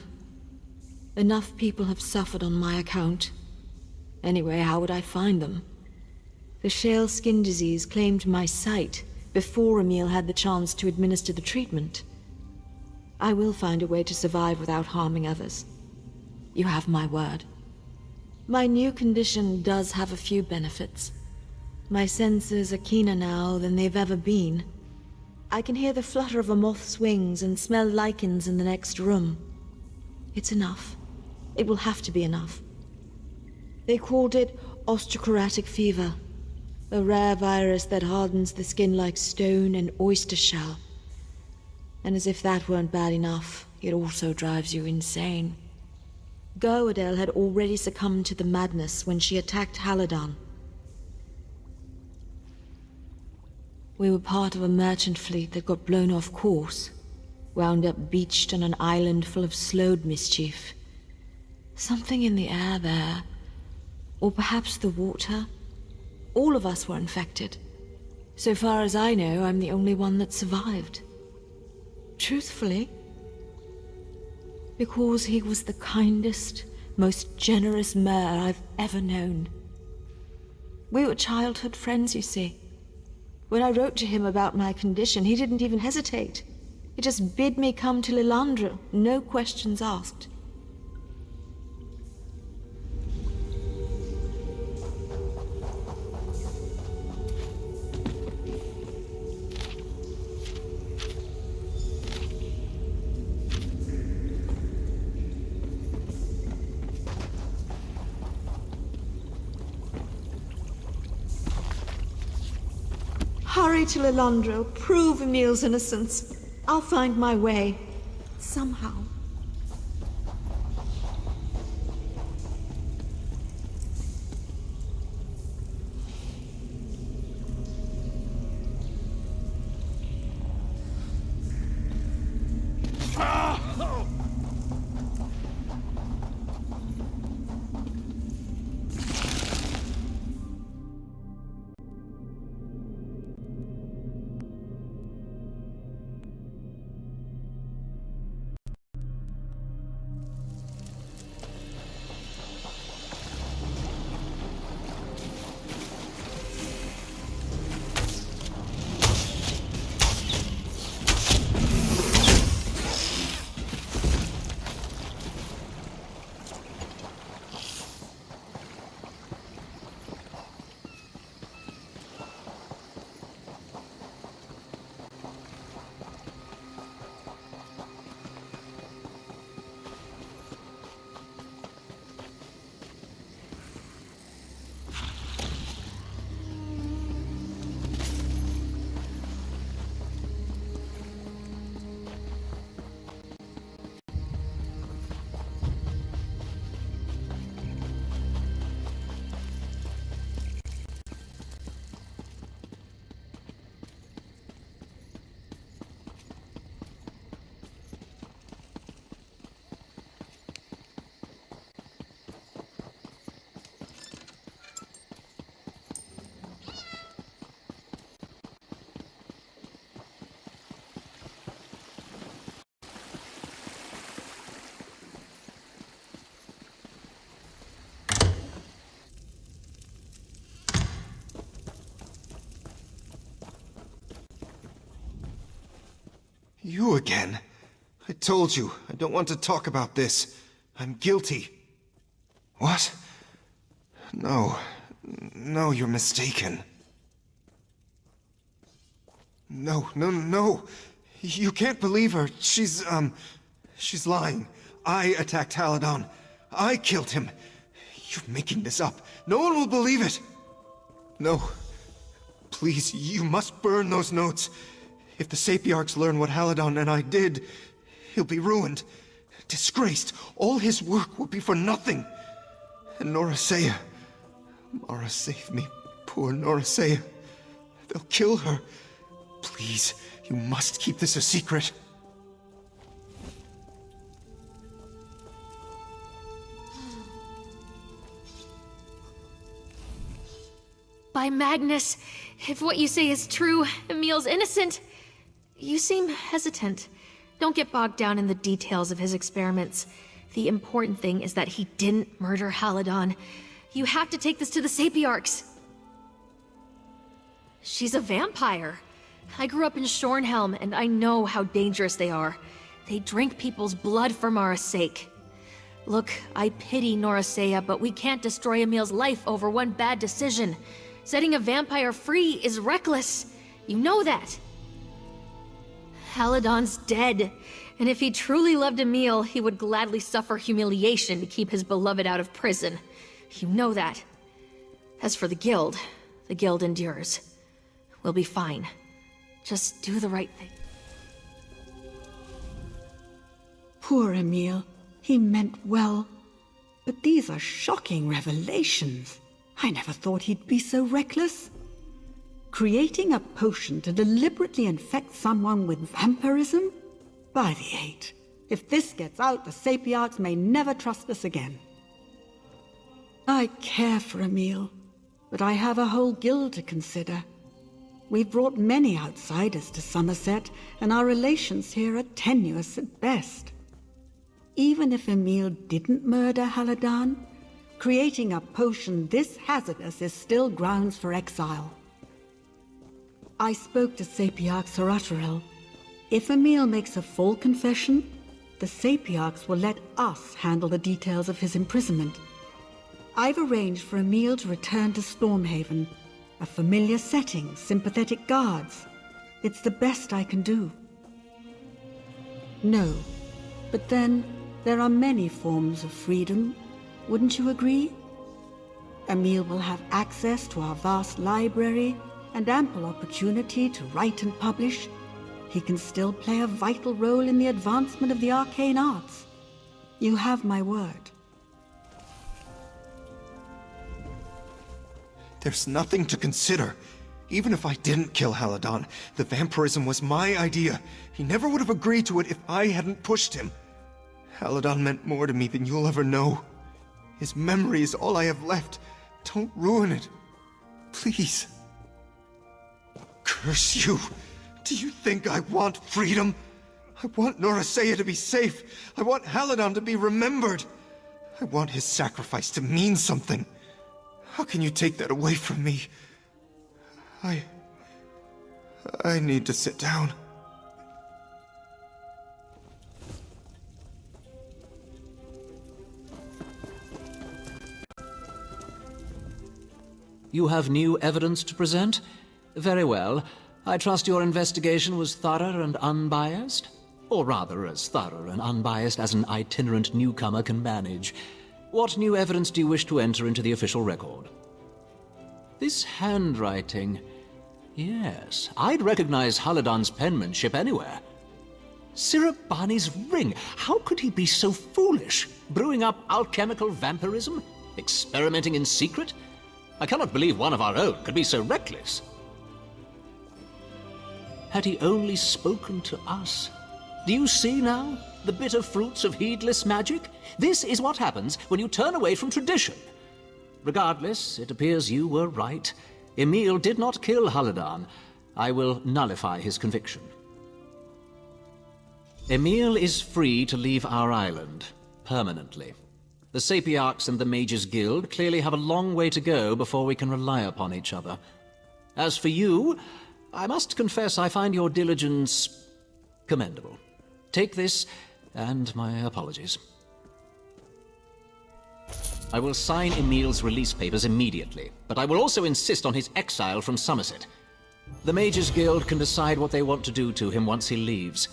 Enough people have suffered on my account. Anyway, how would I find them? The shale skin disease claimed my sight before Emil had the chance to administer the treatment. I will find a way to survive without harming others. You have my word. My new condition does have a few benefits. My senses are keener now than they've ever been. I can hear the flutter of a moth's wings and smell lichens in the next room. It's enough. It will have to be enough. They called it osteochondritic fever, a rare virus that hardens the skin like stone and oyster shell. And as if that weren't bad enough, it also drives you insane. Gerwadel had already succumbed to the madness when she attacked Haladan. We were part of a merchant fleet that got blown off course, wound up beached on an island full of slowed mischief. Something in the air there, or perhaps the water. All of us were infected. So far as I know, I'm the only one that survived. Truthfully, because he was the kindest, most generous mayor I've ever known. We were childhood friends, you see. When I wrote to him about my condition, he didn't even hesitate. He just bid me come to Lilandra, no questions asked. Hurry to Lilandra, prove Emil's innocence. I'll find my way. Somehow. You again? I told you, I don't want to talk about this. I'm guilty. What? No. No, you're mistaken. No. You can't believe her. She's lying. I attacked Haladon. I killed him. You're making this up. No one will believe it. No. Please, you must burn those notes. If the Sapiarchs learn what Haladon and I did, he'll be ruined. Disgraced. All his work will be for nothing. And Norasea. Mara, save me. Poor Norasea. They'll kill her. Please, you must keep this a secret. By Magnus, if what you say is true, Emil's innocent. You seem hesitant. Don't get bogged down in the details of his experiments. The important thing is that he didn't murder Haladon. You have to take this to the Sapiarchs. She's a vampire. I grew up in Shornhelm, and I know how dangerous they are. They drink people's blood for Mara's sake. Look, I pity Norasea, but we can't destroy Emil's life over one bad decision. Setting a vampire free is reckless. You know that. Haladon's dead, and if he truly loved Emil, he would gladly suffer humiliation to keep his beloved out of prison. You know that. As for the Guild endures. We'll be fine. Just do the right thing. Poor Emil. He meant well. But these are shocking revelations. I never thought he'd be so reckless. Creating a potion to deliberately infect someone with vampirism? By the eight. If this gets out, the Sapiarchs may never trust us again. I care for Emil, but I have a whole guild to consider. We've brought many outsiders to Somerset, and our relations here are tenuous at best. Even if Emil didn't murder Haladon, creating a potion this hazardous is still grounds for exile. I spoke to Sapiarch Saratarel. If Emil makes a full confession, the Sapiarchs will let us handle the details of his imprisonment. I've arranged for Emil to return to Stormhaven. A familiar setting, sympathetic guards. It's the best I can do. No, but then there are many forms of freedom. Wouldn't you agree? Emil will have access to our vast library and ample opportunity to write and publish. He can still play a vital role in the advancement of the arcane arts. You have my word. There's nothing to consider. Even if I didn't kill Haladon, the vampirism was my idea. He never would have agreed to it if I hadn't pushed him. Haladon meant more to me than you'll ever know. His memory is all I have left. Don't ruin it. Please. Curse you. Do you think I want freedom? I want Norasea to be safe. I want Haladon to be remembered. I want his sacrifice to mean something. How can you take that away from me? I need to sit down. You have new evidence to present? Very well. I trust your investigation was thorough and unbiased? Or rather, as thorough and unbiased as an itinerant newcomer can manage. What new evidence do you wish to enter into the official record? This handwriting... Yes, I'd recognize Haladon's penmanship anywhere. Sirabani's ring! How could he be so foolish? Brewing up alchemical vampirism? Experimenting in secret? I cannot believe one of our own could be so reckless. Had he only spoken to us? Do you see now? The bitter fruits of heedless magic? This is what happens when you turn away from tradition. Regardless, it appears you were right. Emil did not kill Haladon. I will nullify his conviction. Emil is free to leave our island, permanently. The Sapiarchs and the Mages Guild clearly have a long way to go before we can rely upon each other. As for you, I must confess I find your diligence Commendable. Take this, and my apologies. I will sign Emil's release papers immediately, but I will also insist on his exile from Somerset. The Mages Guild can decide what they want to do to him once he leaves.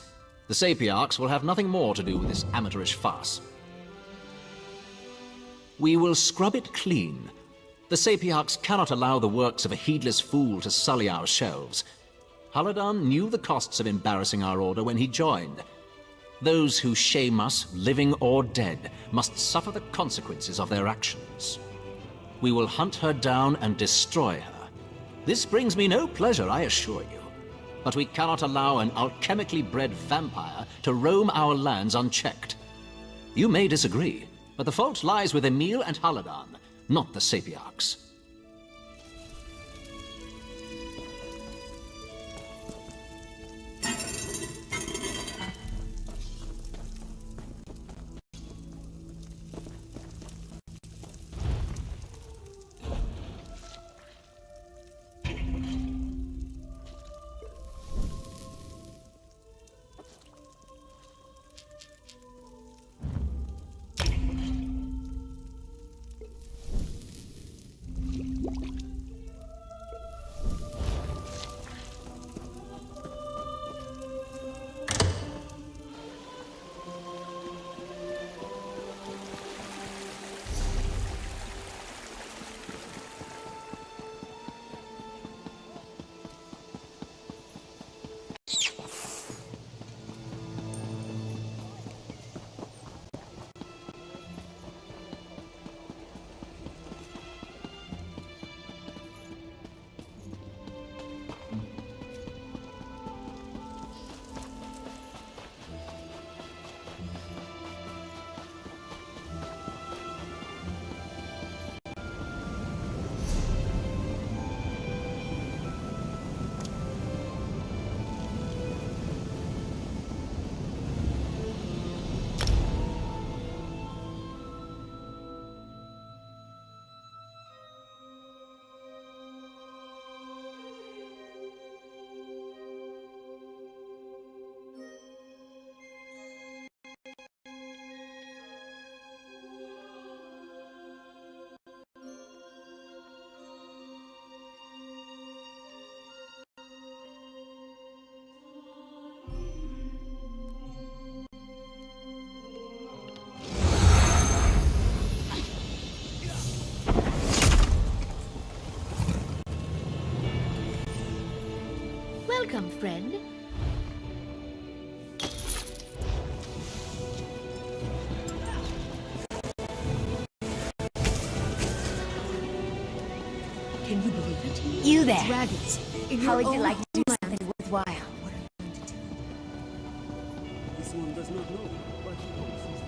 The Sapiarchs will have nothing more to do with this amateurish farce. We will scrub it clean. The Sapiarchs cannot allow the works of a heedless fool to sully our shelves. Haladan knew the costs of embarrassing our order when he joined. Those who shame us, living or dead, must suffer the consequences of their actions. We will hunt her down and destroy her. This brings me no pleasure, I assure you. But we cannot allow an alchemically bred vampire to roam our lands unchecked. You may disagree, but the fault lies with Emil and Haladan, not the Sapiarchs. Welcome, friend. Can you believe it? You there. Dragons. How would you like to do something worthwhile? This one does not know what he hopes is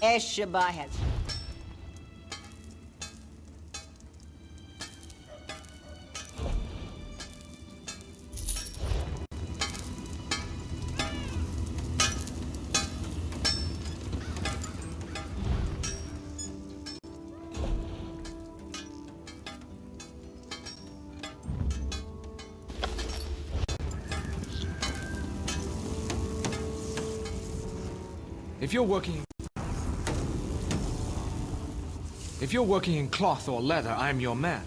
Eshabahat. If you're working in cloth or leather, I'm your man.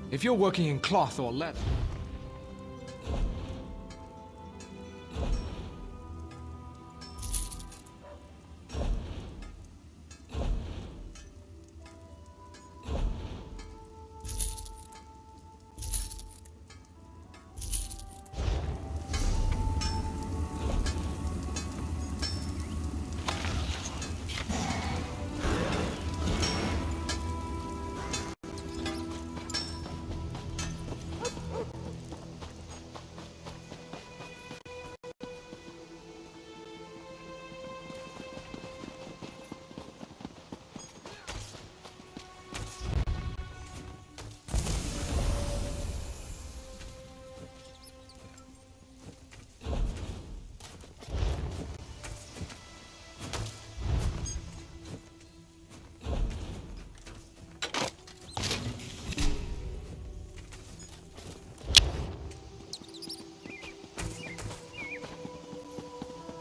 If you're working in cloth or leather...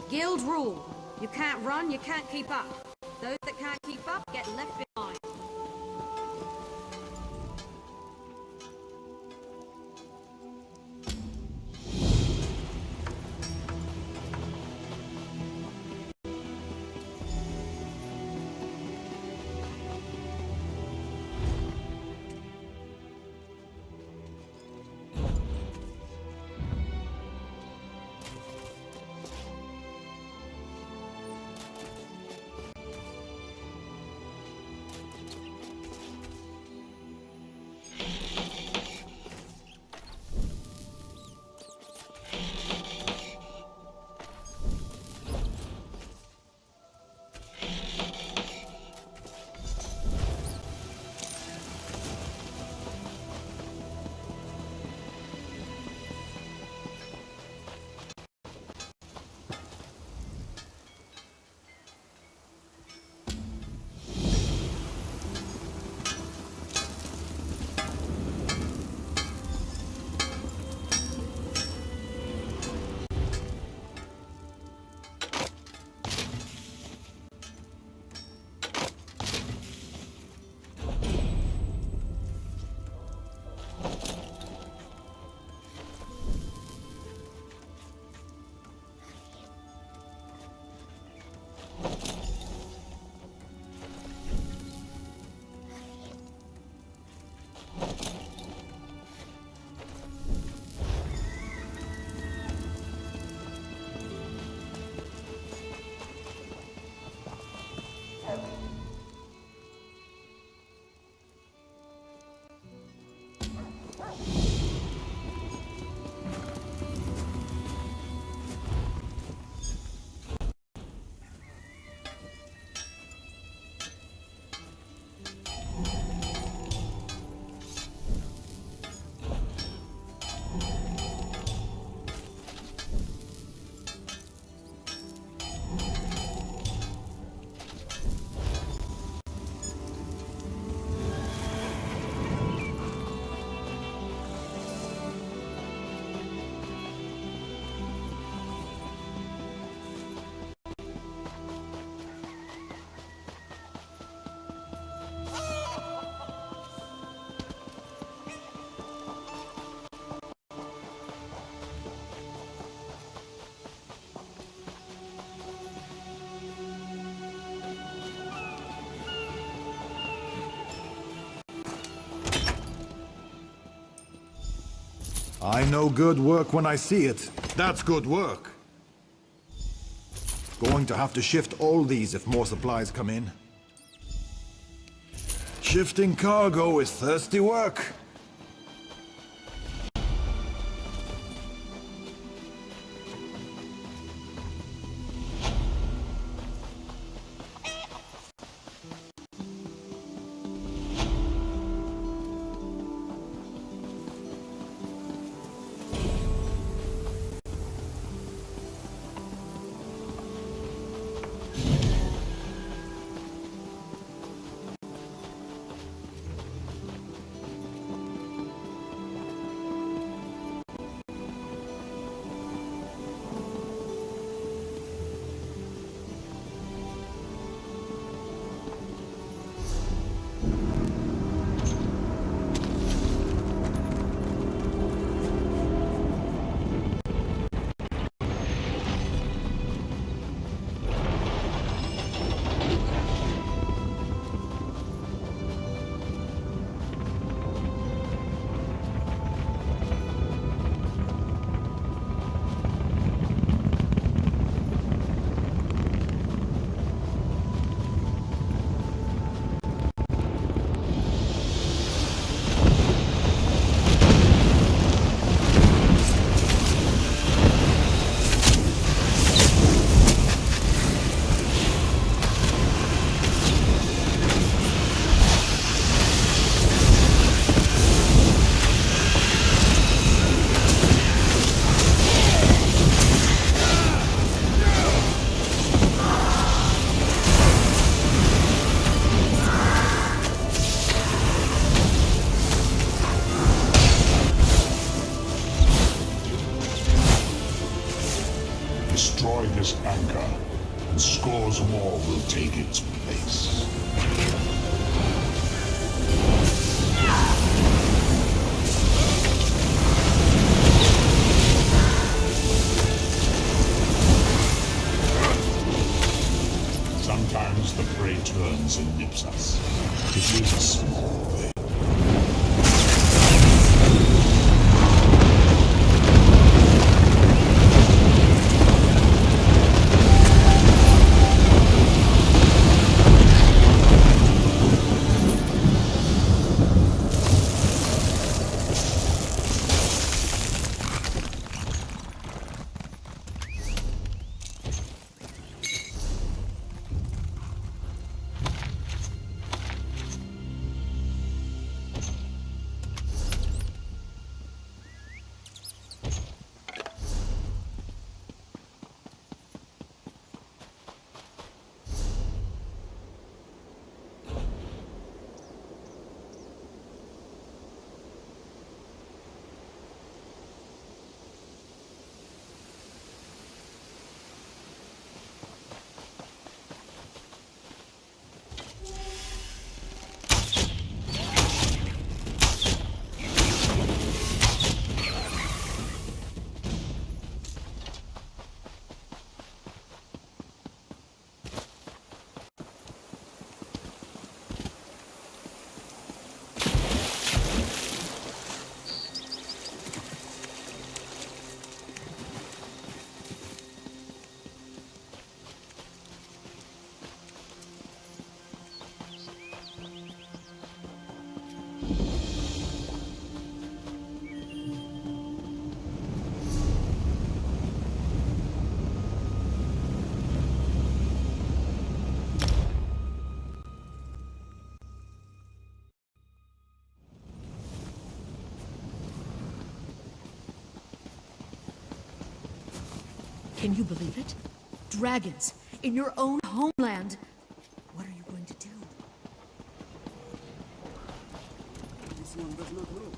Guild rule. You can't run, you can't keep up. Those that can't keep up get left behind. I know good work when I see it. That's good work. Going to have to shift all these if more supplies come in. Shifting cargo is thirsty work. this anchor, and scores more will take its place. Sometimes the prey turns and nips us. It is a small thing. Can you believe it? Dragons in your own homeland. What are you going to do? This one does not know.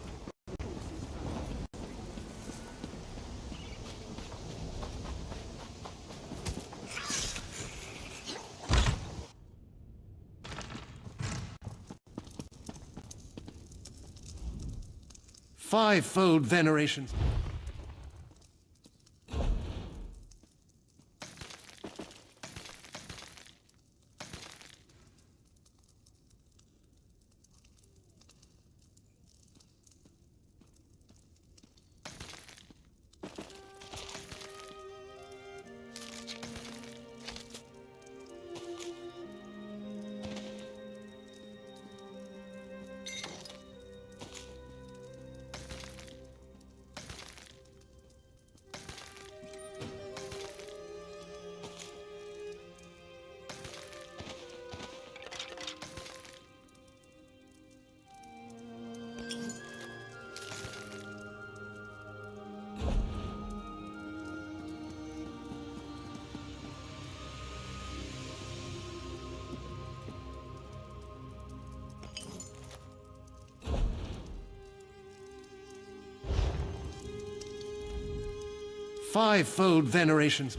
Fivefold veneration. Fivefold venerations.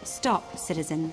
Stop, citizen.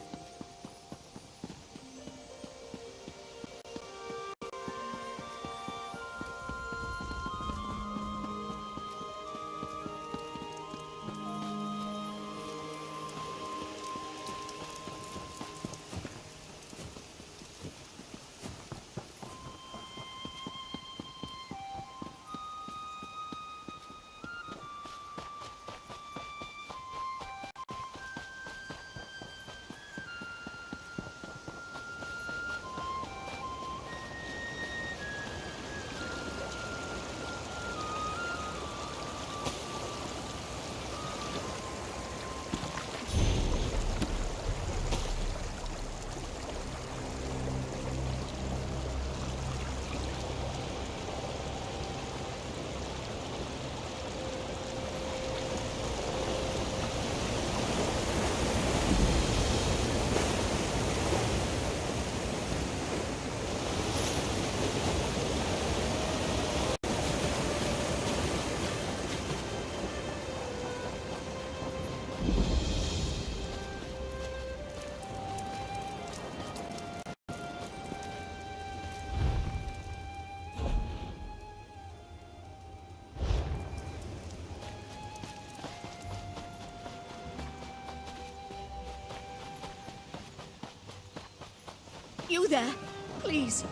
You there? Please.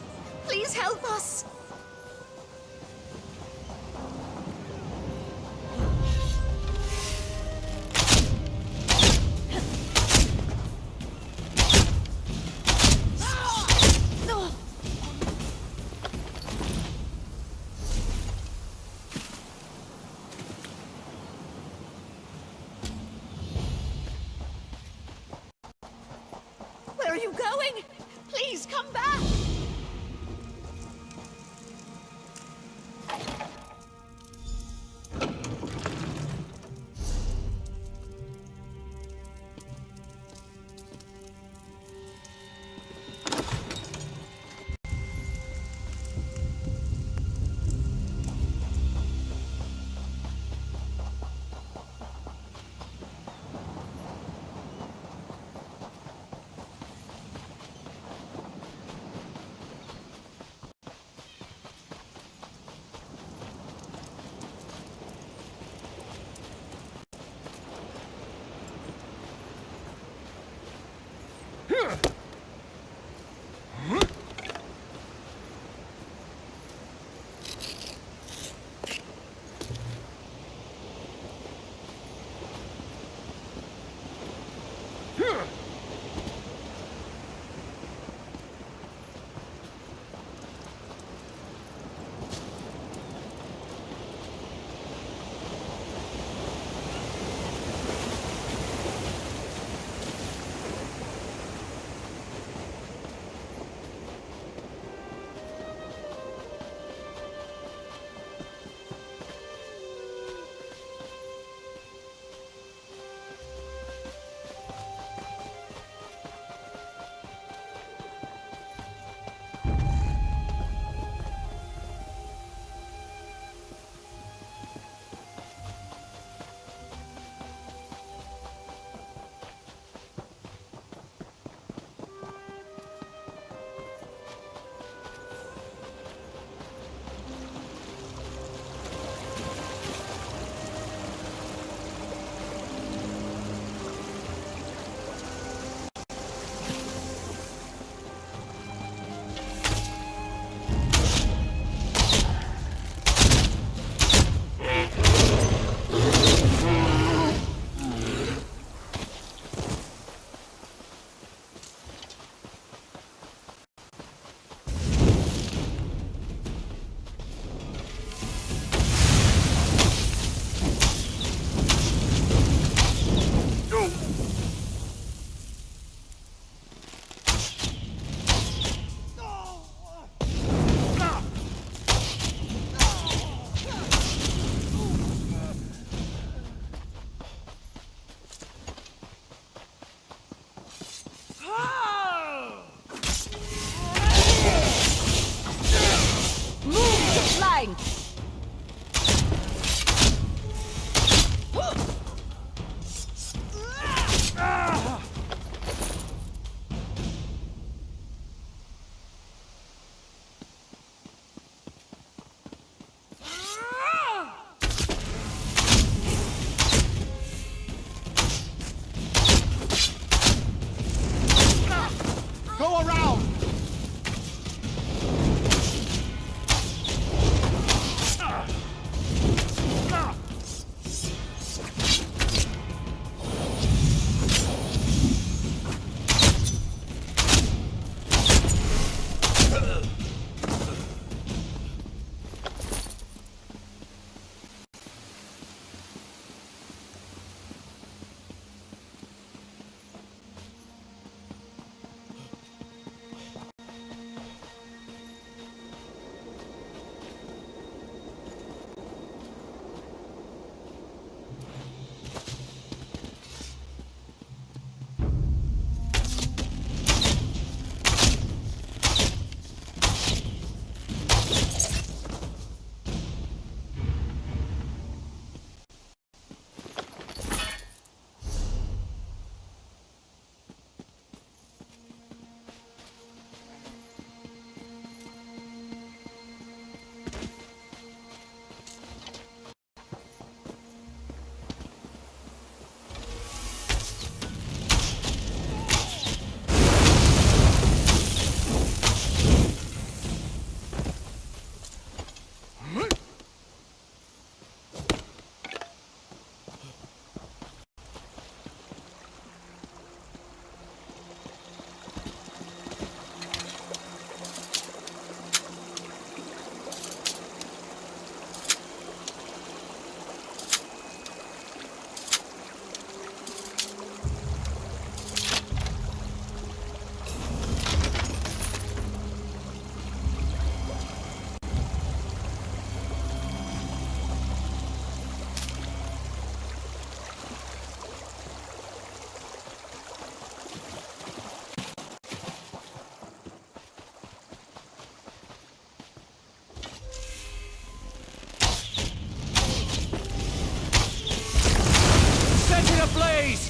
Please help us. Where are you going? Please come back! ways!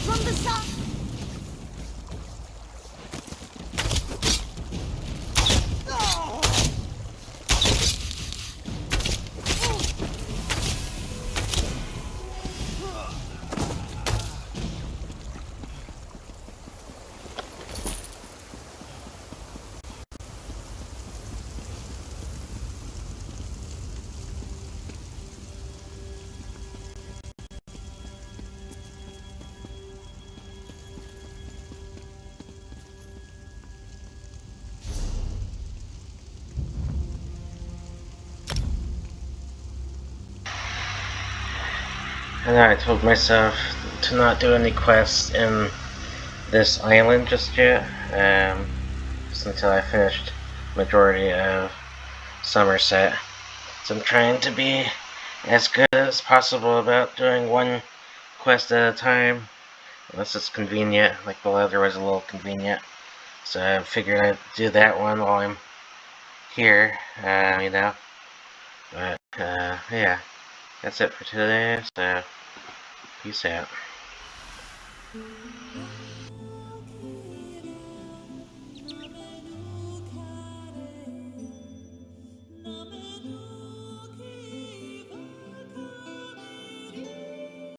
From the side! And I told myself to not do any quests in this island just yet, just until I finished majority of Somerset. So I'm trying to be as good as possible about doing one quest at a time, unless it's convenient, like the leather was a little convenient. So I figured I'd do that one while I'm here, you know. But, yeah, that's it for today, so peace out.